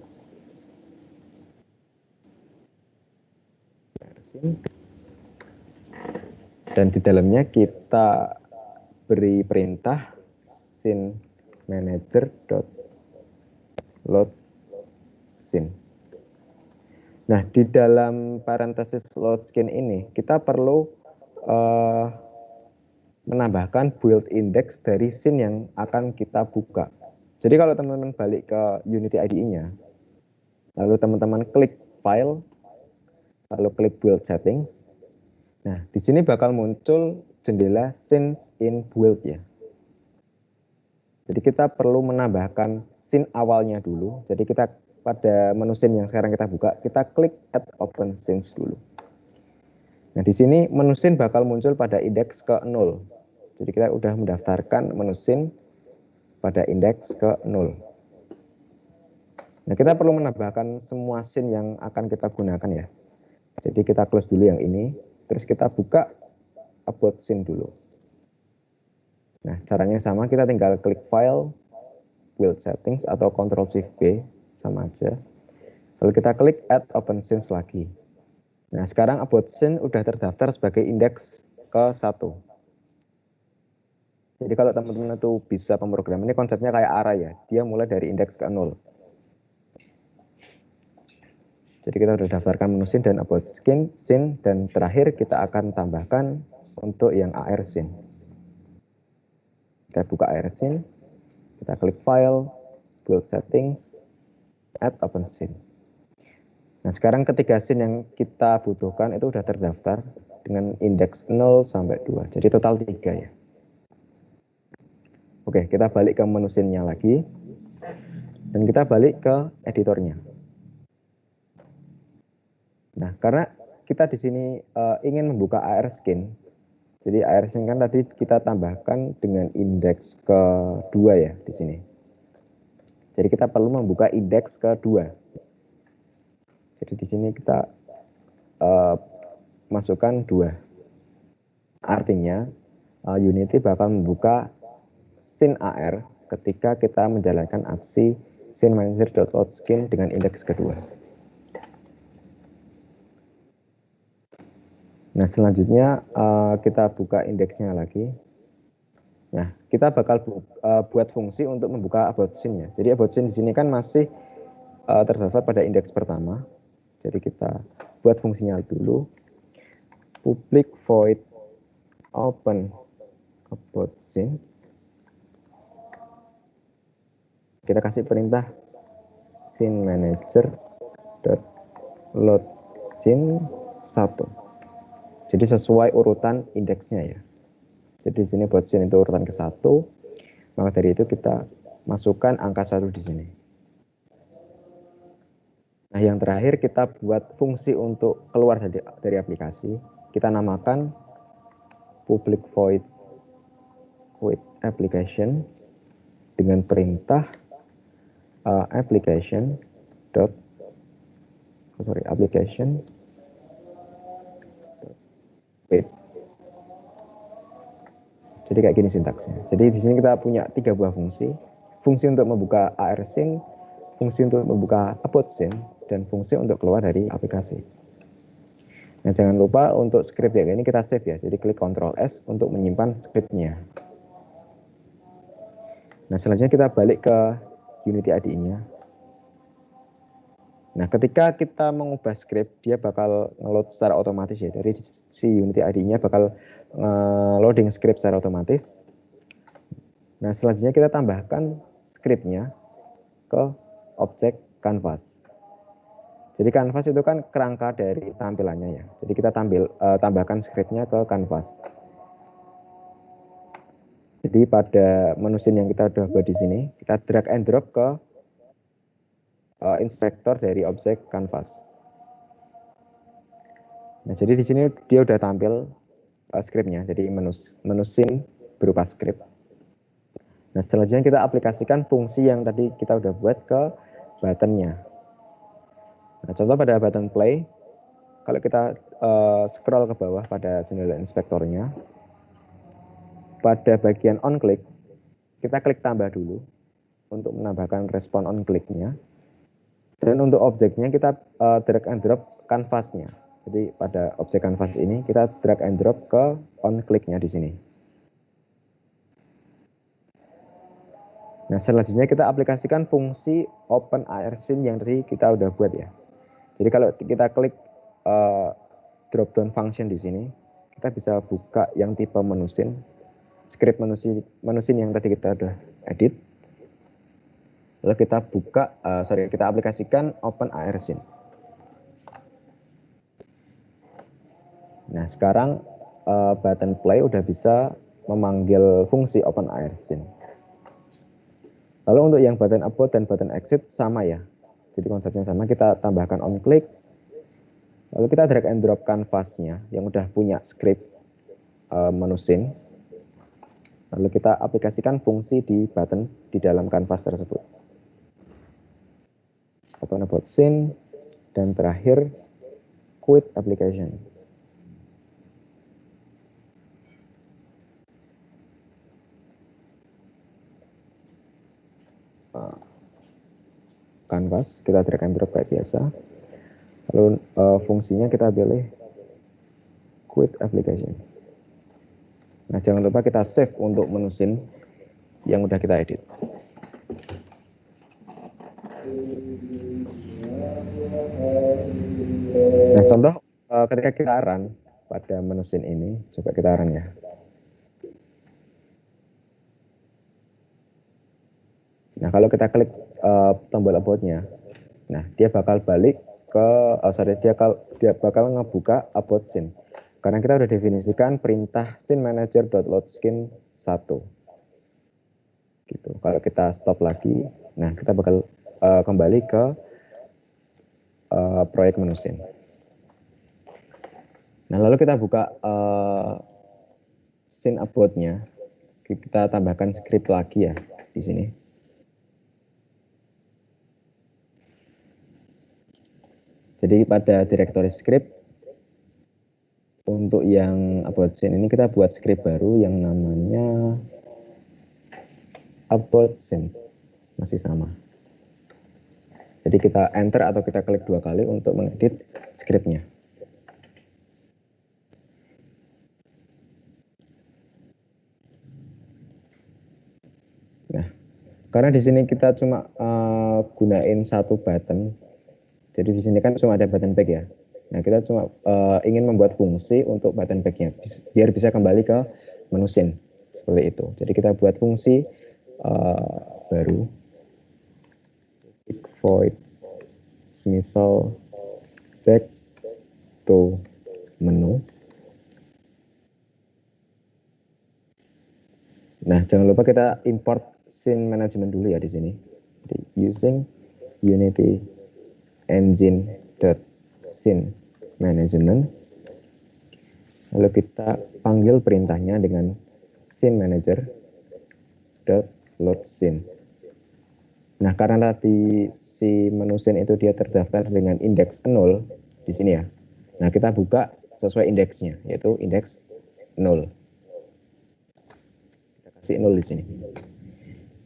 Dan di dalamnya kita beri perintah scene manager.load scene. Nah, di dalam parenthesis load scene ini kita perlu menambahkan build index dari scene yang akan kita buka. Jadi kalau teman-teman balik ke Unity IDE-nya, lalu teman-teman klik file, lalu klik build settings. Nah, di sini bakal muncul jendela scenes in build ya. Jadi kita perlu menambahkan scene awalnya dulu. Jadi kita pada menu scene yang sekarang kita buka, kita klik add open scenes dulu. Nah, di sini menu scene bakal muncul pada indeks ke 0. Jadi kita udah mendaftarkan menu scene pada indeks ke 0. Nah, kita perlu menambahkan semua scene yang akan kita gunakan ya. Jadi kita close dulu yang ini, terus kita buka about scene dulu. Nah, caranya sama, kita tinggal klik file, build settings, atau Ctrl+Shift+B, sama aja. Lalu kita klik add open scenes lagi. Nah, sekarang about scene udah terdaftar sebagai indeks ke 1. Jadi kalau teman-teman itu bisa pemrograman, ini konsepnya kayak array ya, dia mulai dari indeks ke 0. Jadi kita sudah daftarkan menu scene dan about scene, dan terakhir kita akan tambahkan untuk yang AR scene. Kita buka AR scene, kita klik file, build settings, add open scene. Nah, sekarang ketiga scene yang kita butuhkan itu sudah terdaftar dengan indeks 0 sampai 2. Jadi total 3 ya. Oke, kita balik ke menu scene-nya lagi. Dan kita balik ke editornya. Nah, karena kita di sini ingin membuka AR scene. Jadi AR scene kan tadi kita tambahkan dengan indeks ke-2 ya di sini. Jadi kita perlu membuka indeks ke-2. Jadi di sini kita masukkan 2. Artinya Unity bakal membuka scene AR ketika kita menjalankan aksi scene manager.load scene dengan indeks kedua. Nah, selanjutnya kita buka indeksnya lagi. Nah, kita bakal buat fungsi untuk membuka about scene ya. Jadi about scene di sini kan masih terdaftar pada indeks pertama. Jadi kita buat fungsinya dulu. Public void open about scene. Kita kasih perintah scene manager.load scene 1. Jadi sesuai urutan indeksnya ya. Jadi di sini buat scene itu urutan ke-1, maka dari itu kita masukkan angka 1 di sini. Nah, yang terakhir kita buat fungsi untuk keluar dari aplikasi. Kita namakan public void application dengan perintah application. Wait. Jadi kayak gini sintaksnya. Jadi di sini kita punya 3 buah fungsi. Fungsi untuk membuka AR scene, fungsi untuk membuka upload scene, dan fungsi untuk keluar dari aplikasi. Nah, jangan lupa untuk script yang ini kita save ya. Jadi klik Ctrl S untuk menyimpan scriptnya. Nah, selanjutnya kita balik ke Unity IDE-nya. Nah, ketika kita mengubah script, dia bakal nge-load secara otomatis ya. Dari si Unity IDE-nya bakal loading script secara otomatis. Nah, selanjutnya kita tambahkan scriptnya ke objek canvas. Jadi canvas itu kan kerangka dari tampilannya ya. Jadi kita tambahkan scriptnya ke canvas. Jadi pada menu scene yang kita udah buat di sini, kita drag and drop ke inspektor dari objek canvas. Nah, jadi di sini dia udah tampil scriptnya. Jadi menu scene berupa script. Nah, selanjutnya kita aplikasikan fungsi yang tadi kita udah buat ke buttonnya. Nah, contoh pada button play, kalau kita scroll ke bawah pada jendela inspektornya, pada bagian on click, kita klik tambah dulu untuk menambahkan respon on click-nya. Dan untuk objeknya kita drag and drop canvas-nya. Jadi pada objek canvas ini kita drag and drop ke on click-nya di sini. Nah, selanjutnya kita aplikasikan fungsi open AR scene yang tadi kita udah buat ya. Jadi kalau kita klik drop down function di sini, kita bisa buka yang tipe menu scene, script menu scene yang tadi kita udah edit. Lalu kita buka, kita aplikasikan open AR scene. Nah, sekarang button play udah bisa memanggil fungsi open AR scene. Lalu untuk yang button upload dan button exit sama ya. Jadi konsepnya sama, kita tambahkan on click. Lalu kita drag and drop canvasnya yang udah punya script menu scene. Lalu kita aplikasikan fungsi di button di dalam canvas tersebut. Open about scene, dan terakhir quit application. Canvas, kita drag and drop kayak biasa. Lalu fungsinya kita pilih quit application. Nah, jangan lupa kita save untuk menu scene yang udah kita edit. Nah, contoh ketika kita run pada menu scene ini, coba kita run ya. Nah, kalau kita klik tombol about-nya, nah dia bakal balik ke, dia bakal ngebuka about scene. Karena kita udah definisikan perintah scene manager.loadScene 1. Gitu. Kalau kita stop lagi, nah kita bakal kembali ke proyek menu scene. Nah, lalu kita buka scene about-nya, kita tambahkan script lagi ya di sini. Jadi pada directory script, untuk yang about scene ini kita buat script baru yang namanya about scene, masih sama. Jadi kita enter atau kita klik 2 kali untuk mengedit scriptnya. Nah, karena di sini kita cuma gunain satu button, jadi di sini kan cuma ada button back ya. Nah, kita cuma ingin membuat fungsi untuk button back-nya biar bisa kembali ke menu scene seperti itu. Jadi kita buat fungsi baru, void misal back to menu. Nah, jangan lupa kita import scene management dulu ya di sini. Jadi, using Unity engine.scene management. Lalu kita panggil perintahnya dengan scene manager.load scene. Nah, karena tadi si menu scene itu dia terdaftar dengan indeks 0 di sini ya. Nah, kita buka sesuai indeksnya, yaitu indeks 0. Kita kasih 0 di sini.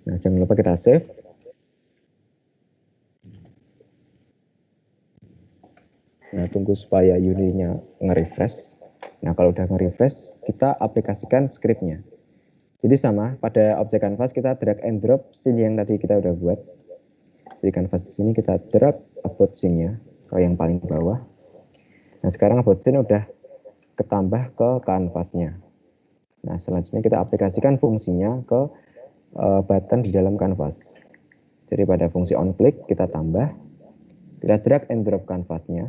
Nah, jangan lupa kita save. Nah, tunggu supaya Unity-nya nge-refresh. Nah, kalau udah nge-refresh, kita aplikasikan script-nya. Jadi sama, pada objek canvas kita drag and drop scene yang tadi kita udah buat. Di canvas di sini kita drag about scene-nya ke yang paling bawah. Nah, sekarang about scene udah ketambah ke canvas-nya. Nah, selanjutnya kita aplikasikan fungsinya ke button di dalam canvas. Jadi pada fungsi on click kita tambah, kita drag and drop canvas-nya.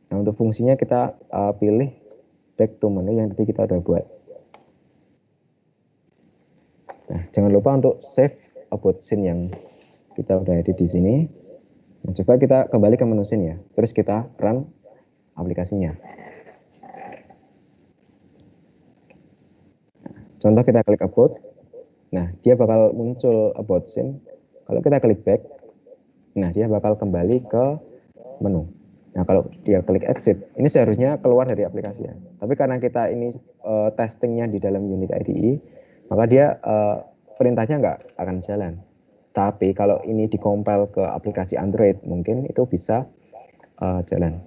Nah, untuk fungsinya kita pilih back to menu yang tadi kita udah buat. Nah, jangan lupa untuk save about scene yang kita udah edit di sini. Nah, coba kita kembali ke menu scene ya. Terus kita run aplikasinya. Contoh kita klik about. Nah, dia bakal muncul about scene. Kalau kita klik back, nah dia bakal kembali ke menu. Nah, kalau dia klik exit, ini seharusnya keluar dari aplikasi ya. Tapi karena kita ini testingnya di dalam Unity IDE, maka dia perintahnya nggak akan jalan. Tapi kalau ini dikompil ke aplikasi Android, mungkin itu bisa jalan.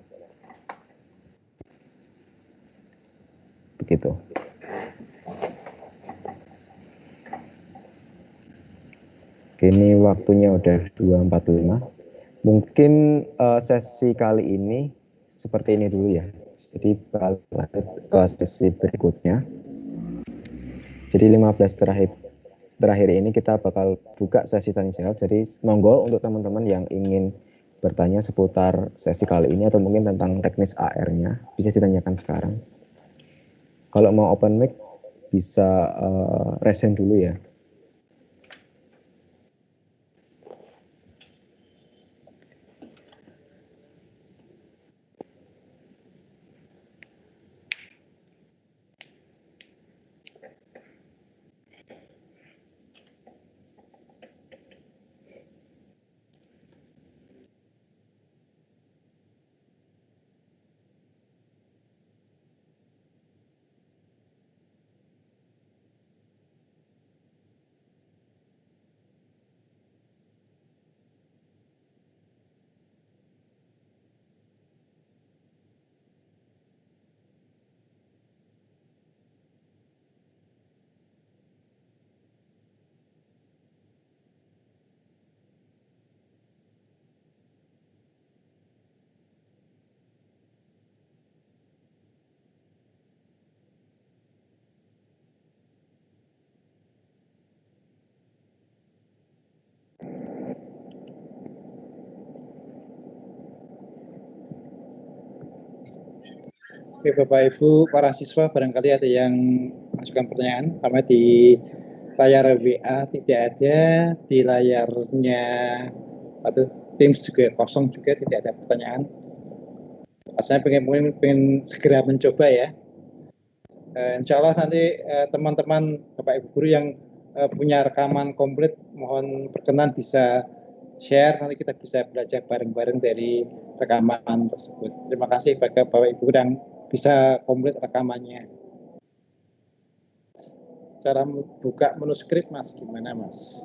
Begitu. Ini waktunya udah 2:45. Mungkin sesi kali ini seperti ini dulu ya. Jadi balik ke sesi berikutnya. Jadi 15 terakhir ini kita bakal buka sesi tanya jawab. Jadi monggo untuk teman-teman yang ingin bertanya seputar sesi kali ini atau mungkin tentang teknis AR-nya bisa ditanyakan sekarang. Kalau mau open mic bisa raise hand dulu ya. Oke, Bapak Ibu, para siswa barangkali ada yang masukkan pertanyaan, sama di layar WA tidak ada, di layarnya Teams juga kosong juga, tidak ada pertanyaan. Saya pengen segera mencoba ya. Insya Allah nanti teman-teman Bapak Ibu guru yang punya rekaman komplit mohon berkenan bisa share, nanti kita bisa belajar bareng-bareng dari rekaman tersebut. Terima kasih bagi Bapak Ibu yang bisa komplit rekamannya. Cara buka menu script Mas, gimana Mas?